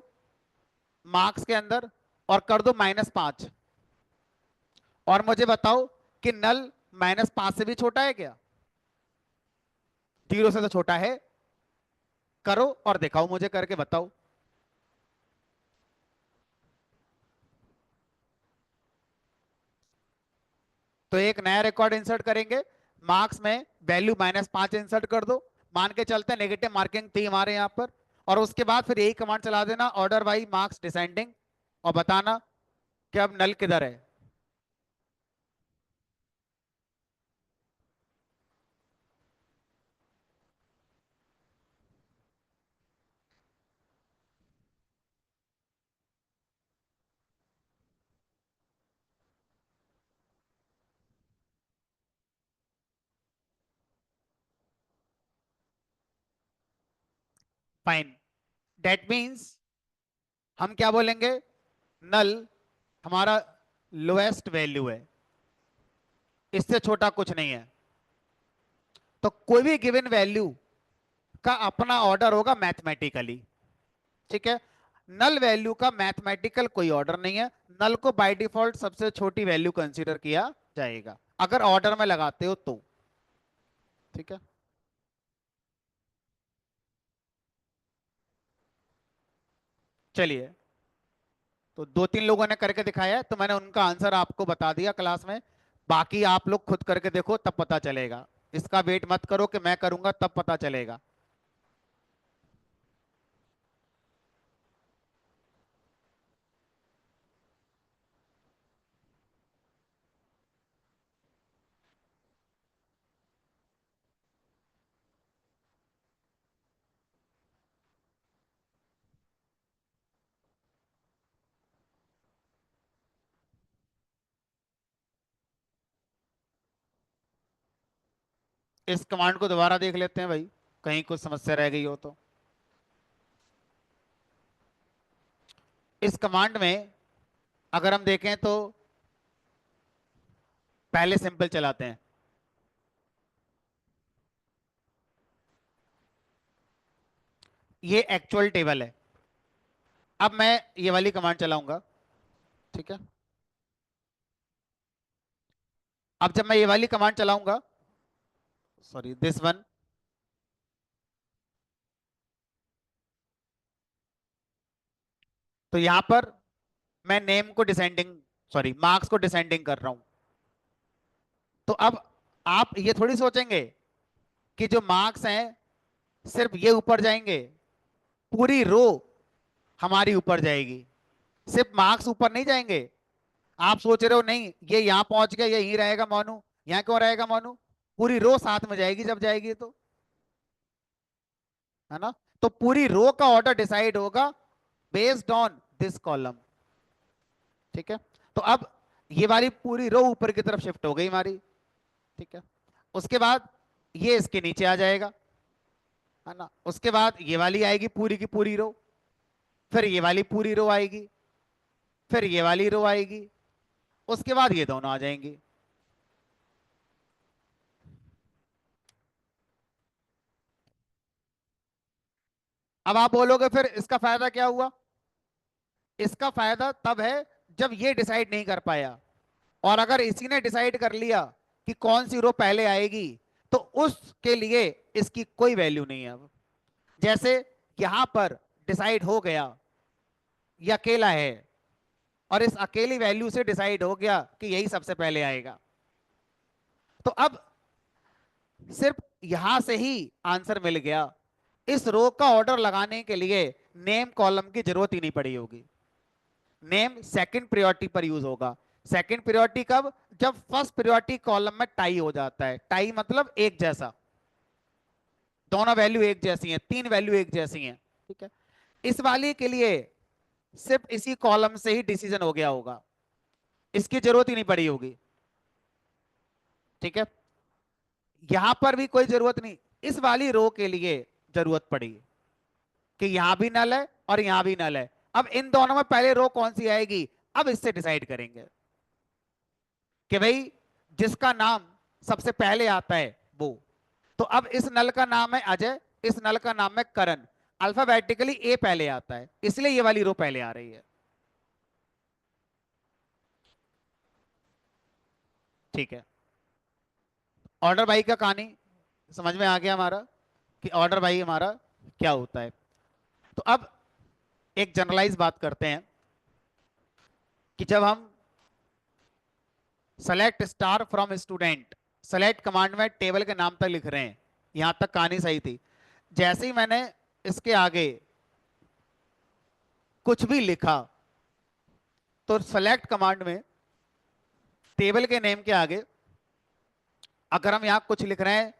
A: मार्क्स के अंदर और कर दो -5, और मुझे बताओ कि नल -5 से भी छोटा है क्या, 0 से तो छोटा है। करो और दिखाओ, मुझे करके बताओ। तो एक नया रिकॉर्ड इंसर्ट करेंगे, मार्क्स में वैल्यू -5 इंसर्ट कर दो, मान के चलते नेगेटिव मार्किंग थी हमारे यहां पर, और उसके बाद फिर यही कमांड चला देना ऑर्डर बाई मार्क्स डिसेंडिंग, और बताना कि अब नल किधर है। फाइन, डेट मीन्स हम क्या बोलेंगे, नल हमारा लोएस्ट वैल्यू है, इससे छोटा कुछ नहीं है। तो कोई भी गिवन वैल्यू का अपना ऑर्डर होगा मैथमेटिकली, ठीक है। नल वैल्यू का मैथमेटिकल कोई ऑर्डर नहीं है, नल को बाय डिफॉल्ट सबसे छोटी वैल्यू कंसीडर किया जाएगा अगर ऑर्डर में लगाते हो तो, ठीक है। चलिए, तो 2-3 लोगों ने करके दिखाया है तो मैंने उनका आंसर आपको बता दिया क्लास में। बाकी आप लोग खुद करके देखो तब पता चलेगा। इसका वेट मत करो कि मैं करूंगा तब पता चलेगा। इस कमांड को दोबारा देख लेते हैं भाई, कहीं कुछ समस्या रह गई हो तो। इस कमांड में अगर हम देखें तो पहले सिंपल चलाते हैं। ये एक्चुअल टेबल है। अब मैं ये वाली कमांड चलाऊंगा, ठीक है। अब जब मैं ये वाली कमांड चलाऊंगा, सॉरी दिस वन, तो यहां पर मैं नेम को डिसेंडिंग, सॉरी मार्क्स को डिसेंडिंग कर रहा हूं। तो अब आप ये थोड़ी सोचेंगे कि जो मार्क्स हैं सिर्फ ये ऊपर जाएंगे, पूरी रो हमारी ऊपर जाएगी, सिर्फ मार्क्स ऊपर नहीं जाएंगे। आप सोच रहे हो नहीं ये यहां पहुंच गया, ये यहीं रहेगा मोनू, यहां क्यों रहेगा मोनू? पूरी रो साथ में जाएगी जब जाएगी तो, है ना। तो पूरी रो का ऑर्डर डिसाइड होगा बेस्ड ऑन दिस कॉलम, ठीक है। तो अब ये वाली पूरी रो ऊपर की तरफ शिफ्ट हो गई हमारी, ठीक है। उसके बाद ये इसके नीचे आ जाएगा, है ना। उसके बाद ये वाली आएगी पूरी की पूरी रो, फिर ये वाली पूरी रो आएगी, फिर ये वाली रो आएगी, उसके बाद ये दोनों आ जाएंगी। अब आप बोलोगे फिर इसका फायदा क्या हुआ? इसका फायदा तब है जब ये डिसाइड नहीं कर पाया, और अगर इसी ने डिसाइड कर लिया कि कौन सी रो पहले आएगी, तो उसके लिए इसकी कोई वैल्यू नहीं है अब। जैसे यहां पर डिसाइड हो गया ये अकेला है, और इस अकेली वैल्यू से डिसाइड हो गया कि यही सबसे पहले आएगा, तो अब सिर्फ यहां से ही आंसर मिल गया। इस रो का ऑर्डर लगाने के लिए नेम कॉलम की जरूरत ही नहीं पड़ी होगी। नेम सेकंड प्रायोरिटी पर यूज होगा। सेकंड प्रायोरिटी कब? जब फर्स्ट प्रायोरिटी कॉलम में टाई हो जाता है। टाई मतलब एक जैसा, दोनों वैल्यू एक जैसी हैं, तीन वैल्यू एक जैसी हैं, ठीक है। इस वाली के लिए सिर्फ इसी कॉलम से ही डिसीजन हो गया होगा, इसकी जरूरत ही नहीं पड़ी होगी, ठीक है। यहां पर भी कोई जरूरत नहीं, इस वाली रो के लिए जरूरत पड़ी कि यहां भी नल है और यहां भी नल है। अब इन दोनों में पहले रो कौन सी आएगी, अब इससे डिसाइड करेंगे कि भाई जिसका नाम सबसे पहले आता है वो। तो अब इस नल का नाम है अजय, इस नल का नाम है करण। अल्फाबेटिकली ए पहले आता है, इसलिए ये वाली रो पहले आ रही है, ठीक है। ऑर्डर बाई का कहानी समझ में आ गया हमारा, कि ऑर्डर बाई हमारा क्या होता है। तो अब एक जनरलाइज बात करते हैं कि जब हम select star from student, select command में टेबल के नाम तक लिख रहे हैं, यहां तक कहानी सही थी। जैसे ही मैंने इसके आगे कुछ भी लिखा, तो सेलेक्ट कमांड में टेबल के नेम के आगे अगर हम यहां कुछ लिख रहे हैं,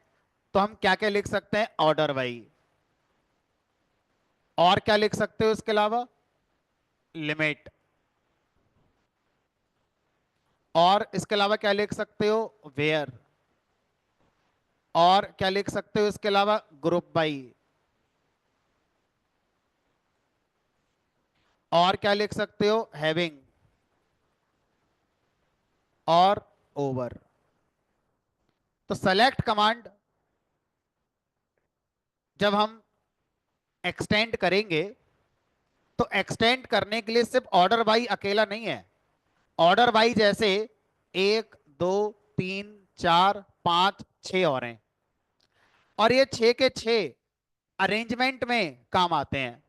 A: तो हम क्या क्या लिख सकते हैं? Order by. और क्या लिख सकते हो इसके अलावा? लिमिट। और इसके अलावा क्या लिख सकते हो? वेयर। और क्या लिख सकते हो इसके अलावा? Group by. और क्या लिख सकते हो? हैविंग। और ओवर। तो सेलेक्ट कमांड जब हम एक्सटेंड करेंगे, तो एक्सटेंड करने के लिए सिर्फ ऑर्डर बाई अकेला नहीं है। ऑर्डर बाई जैसे एक, दो, तीन, चार, पांच, छह और हैं, और ये छह के छह अरेंजमेंट में काम आते हैं।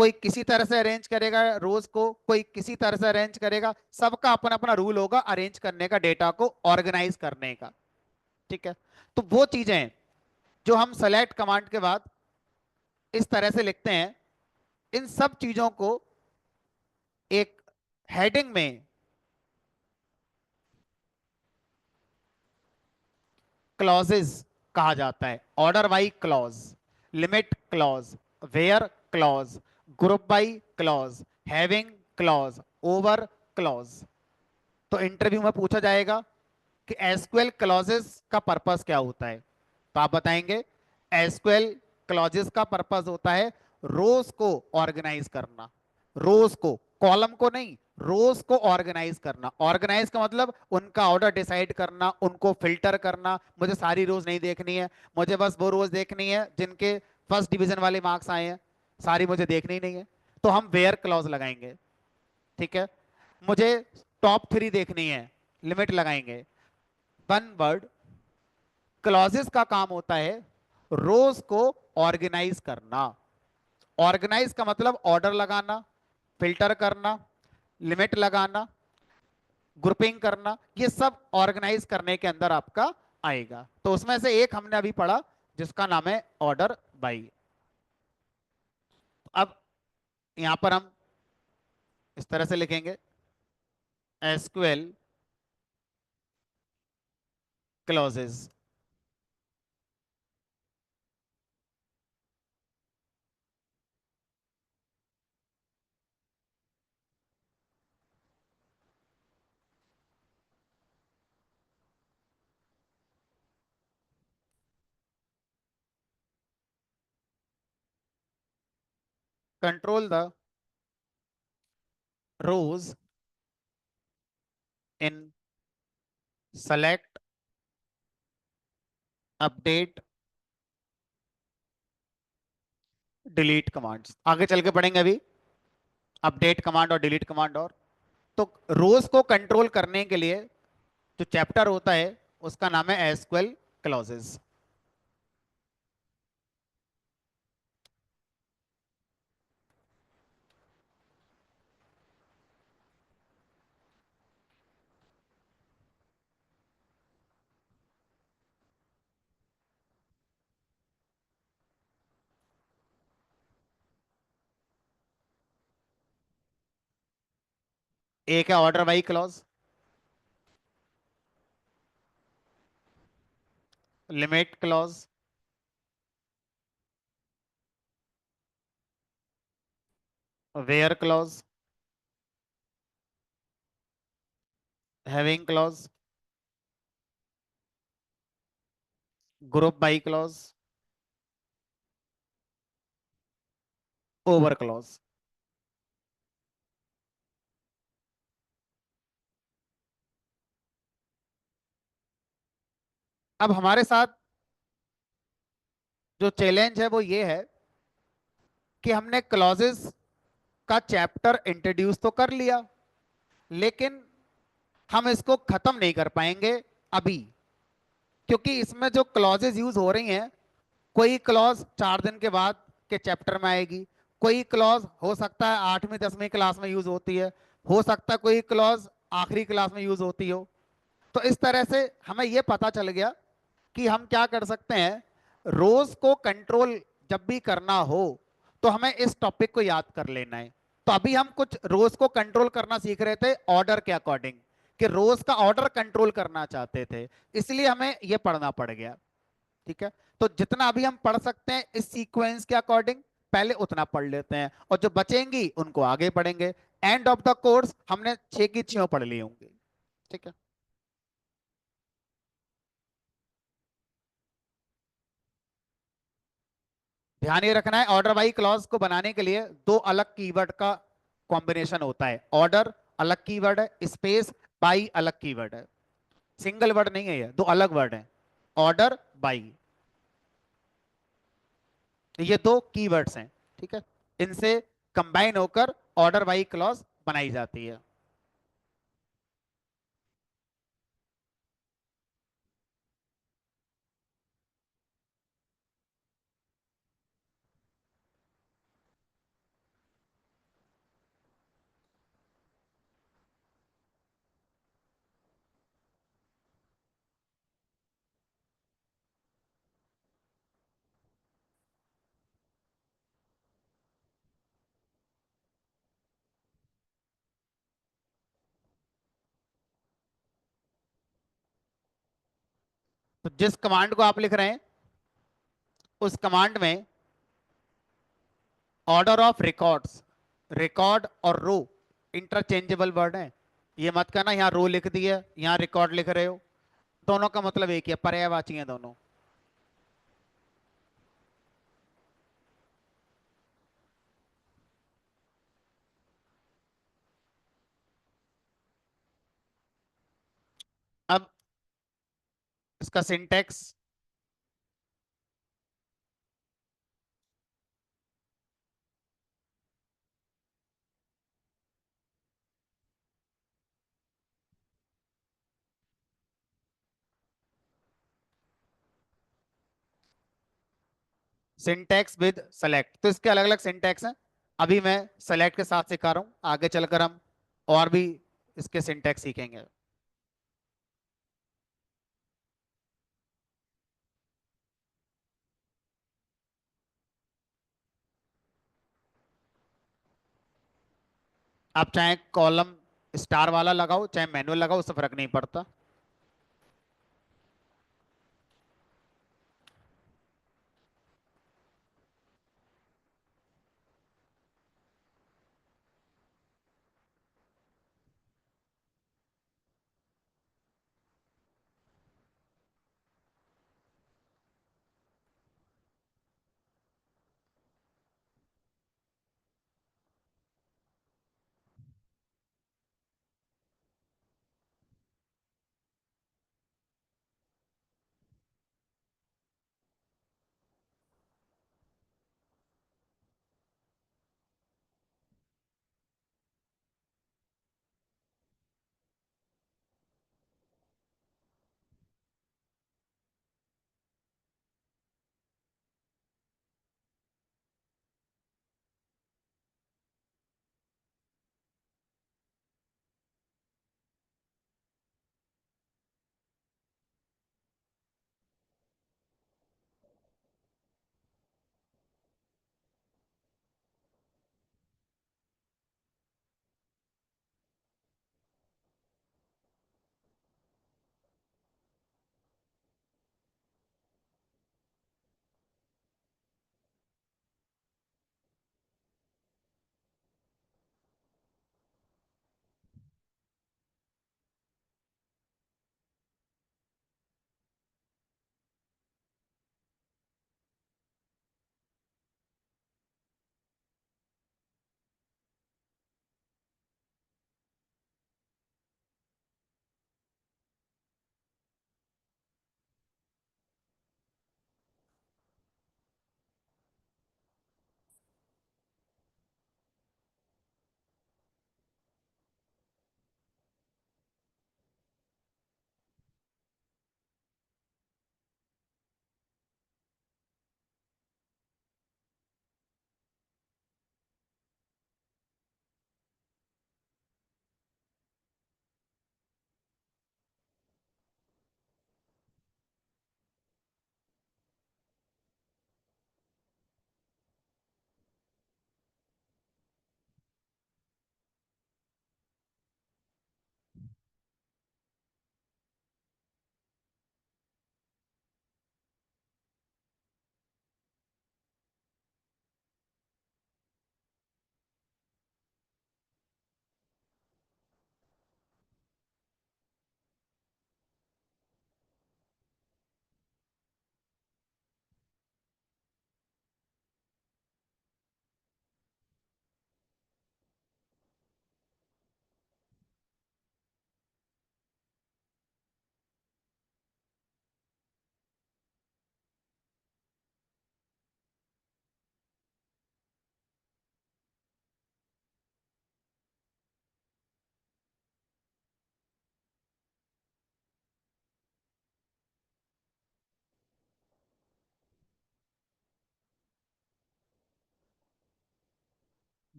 A: कोई किसी तरह से अरेंज करेगा रोज को, कोई किसी तरह से अरेंज करेगा, सबका अपना अपना रूल होगा अरेंज करने का, डेटा को ऑर्गेनाइज करने का। ठीक है। तो वो चीजें हैं जो हम सेलेक्ट कमांड के बाद इस तरह से लिखते हैं। इन सब चीजों को एक हेडिंग में क्लॉजेस कहा जाता है। Order by clause, limit clause, where clause, group by clause, having clause, over clause. तो इंटरव्यू में पूछा जाएगा कि एसक्यूएल क्लॉजेस का पर्पस क्या होता है, तो आप बताएंगे एसक्यूएल क्लॉजेस का पर्पस होता है रोज को ऑर्गेनाइज करना। रोज को, कॉलम को नहीं, रोज को ऑर्गेनाइज करना। ऑर्गेनाइज का मतलब उनका ऑर्डर डिसाइड करना, उनको फिल्टर करना। मुझे सारी रोज नहीं देखनी है, मुझे बस वो रोज देखनी है जिनके फर्स्ट डिवीजन वाले मार्क्स आए हैं, सारी मुझे देखनी नहीं है, तो हम वेयर क्लॉज लगाएंगे। ठीक है। मुझे टॉप 3 देखनी है, लिमिट लगाएंगे। वन वर्ड, क्लॉजेस का काम होता है रोज को ऑर्गेनाइज करना। ऑर्गेनाइज का मतलब ऑर्डर लगाना, फिल्टर करना, लिमिट लगाना, ग्रुपिंग करना, ये सब ऑर्गेनाइज करने के अंदर आपका आएगा। तो उसमें से एक हमने अभी पढ़ा जिसका नाम है ऑर्डर बाई। अब यहां पर हम इस तरह से लिखेंगे SQL clauses. Control the rows in select, update, delete commands. आगे चल के पढ़ेंगे अभी अपडेट कमांड और डिलीट कमांड। और तो रोज को कंट्रोल करने के लिए जो चैप्टर होता है उसका नाम है एसक्यूएल क्लॉजेस। एक है order by clause, limit clause, where clause, having clause, group by clause, over clause. अब हमारे साथ जो चैलेंज है वो ये है कि हमने क्लॉजेस का चैप्टर इंट्रोड्यूस तो कर लिया, लेकिन हम इसको खत्म नहीं कर पाएंगे अभी, क्योंकि इसमें जो क्लॉजेस यूज हो रही हैं, कोई क्लॉज 4 दिन के बाद के चैप्टर में आएगी, कोई क्लॉज हो सकता है 8वीं 10वीं क्लास में यूज होती है, हो सकता है कोई क्लॉज आखिरी क्लास में यूज होती हो। तो इस तरह से हमें यह पता चल गया कि हम क्या कर सकते हैं, रोज को कंट्रोल जब भी करना हो तो हमें इस टॉपिक को याद कर लेना है। तो अभी हम कुछ रोज को कंट्रोल करना सीख रहे थे ऑर्डर के अकॉर्डिंग, कि रोज का ऑर्डर कंट्रोल करना चाहते थे, इसलिए हमें यह पढ़ना पड़ गया। ठीक है। तो जितना अभी हम पढ़ सकते हैं इस सीक्वेंस के अकॉर्डिंग पहले उतना पढ़ लेते हैं, और जो बचेंगी उनको आगे पढ़ेंगे। एंड ऑफ द कोर्स हमने 6 की 6 पढ़ ली होंगी। ठीक है। ध्यान ये रखना है, ऑर्डर बाई क्लॉज को बनाने के लिए दो अलग कीवर्ड का कॉम्बिनेशन होता है। ऑर्डर अलग कीवर्ड है, स्पेस बाई अलग कीवर्ड है। सिंगल वर्ड नहीं है, ये दो अलग वर्ड है, ऑर्डर बाई, ये दो कीवर्ड्स हैं। ठीक है। इनसे कंबाइन होकर ऑर्डर बाई क्लॉज बनाई जाती है। जिस कमांड को आप लिख रहे हैं उस कमांड में ऑर्डर ऑफ रिकॉर्ड्स, रिकॉर्ड और रो इंटरचेंजेबल वर्ड है। ये मत कहना यहाँ रो लिख दिया यहाँ रिकॉर्ड लिख रहे हो, दोनों का मतलब एक ही है, पर्यायवाची है दोनों। अब इसका सिंटेक्स, सिंटेक्स विद सेलेक्ट, तो इसके अलग अलग सिंटेक्स हैं। अभी मैं सेलेक्ट के साथ सिखा रहा हूँ, आगे चलकर हम और भी इसके सिंटेक्स सीखेंगे। आप चाहे कॉलम स्टार वाला लगाओ चाहे मैनुअल लगाओ, उससे फर्क नहीं पड़ता।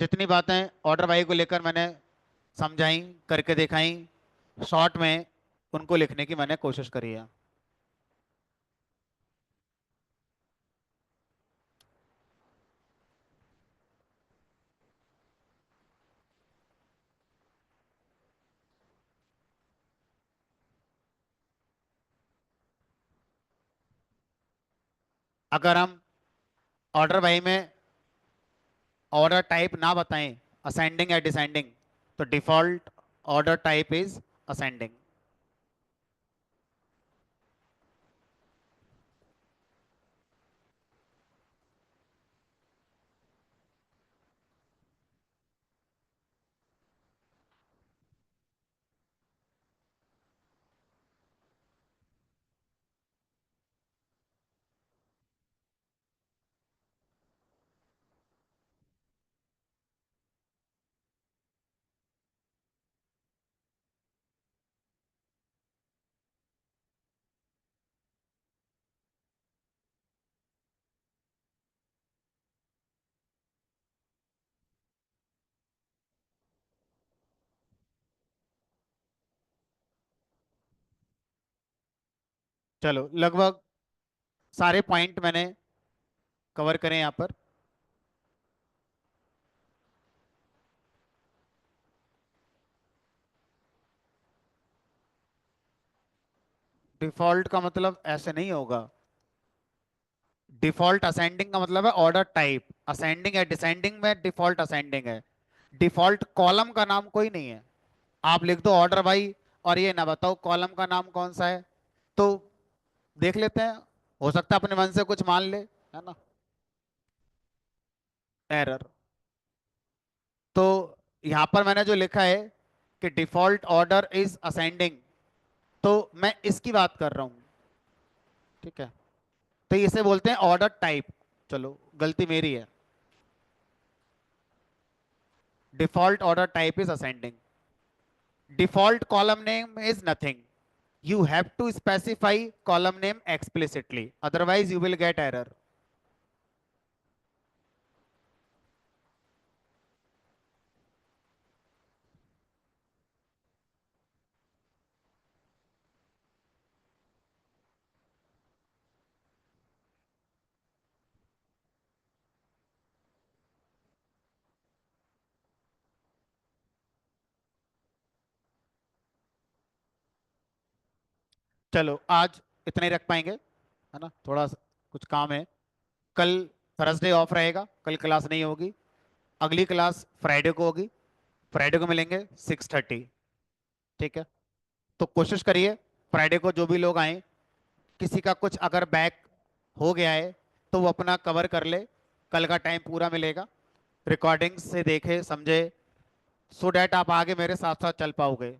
A: जितनी बातें ऑर्डर वाई को लेकर मैंने समझाई, करके दिखाई, शॉर्ट में उनको लिखने की मैंने कोशिश करी है। अगर हम ऑर्डर बाई में ऑर्डर टाइप ना बताएं, असेंडिंग या डिसेंडिंग, तो default order type is ascending. चलो, लगभग सारे पॉइंट मैंने कवर करें यहाँ पर। डिफॉल्ट का मतलब ऐसे नहीं होगा। डिफॉल्ट असेंडिंग का मतलब है ऑर्डर टाइप, असेंडिंग या डिसेंडिंग में डिफॉल्ट असेंडिंग है। डिफॉल्ट कॉलम का नाम कोई नहीं है। आप लिख दो ऑर्डर बाई और ये ना बताओ कॉलम का नाम कौन सा है, तो देख लेते हैं, हो सकता है अपने मन से कुछ मान ले, है ना। एरर। तो यहां पर मैंने जो लिखा है कि डिफॉल्ट ऑर्डर इज असेंडिंग, तो मैं इसकी बात कर रहा हूं, ठीक है। तो इसे बोलते हैं ऑर्डर टाइप। चलो, गलती मेरी है। Default order type is ascending. Default column name is nothing, you have to specify column name explicitly, otherwise you will get error. चलो, आज इतना ही रख पाएंगे, है ना, थोड़ा कुछ काम है। कल थर्सडे ऑफ रहेगा, कल क्लास नहीं होगी। अगली क्लास फ्राइडे को होगी। फ्राइडे को मिलेंगे 6:30, ठीक है। तो कोशिश करिए फ्राइडे को जो भी लोग आए, किसी का कुछ अगर बैक हो गया है तो वो अपना कवर कर ले। कल का टाइम पूरा मिलेगा, रिकॉर्डिंग से देखे समझे, सो डैट आप आगे मेरे साथ साथ चल पाओगे।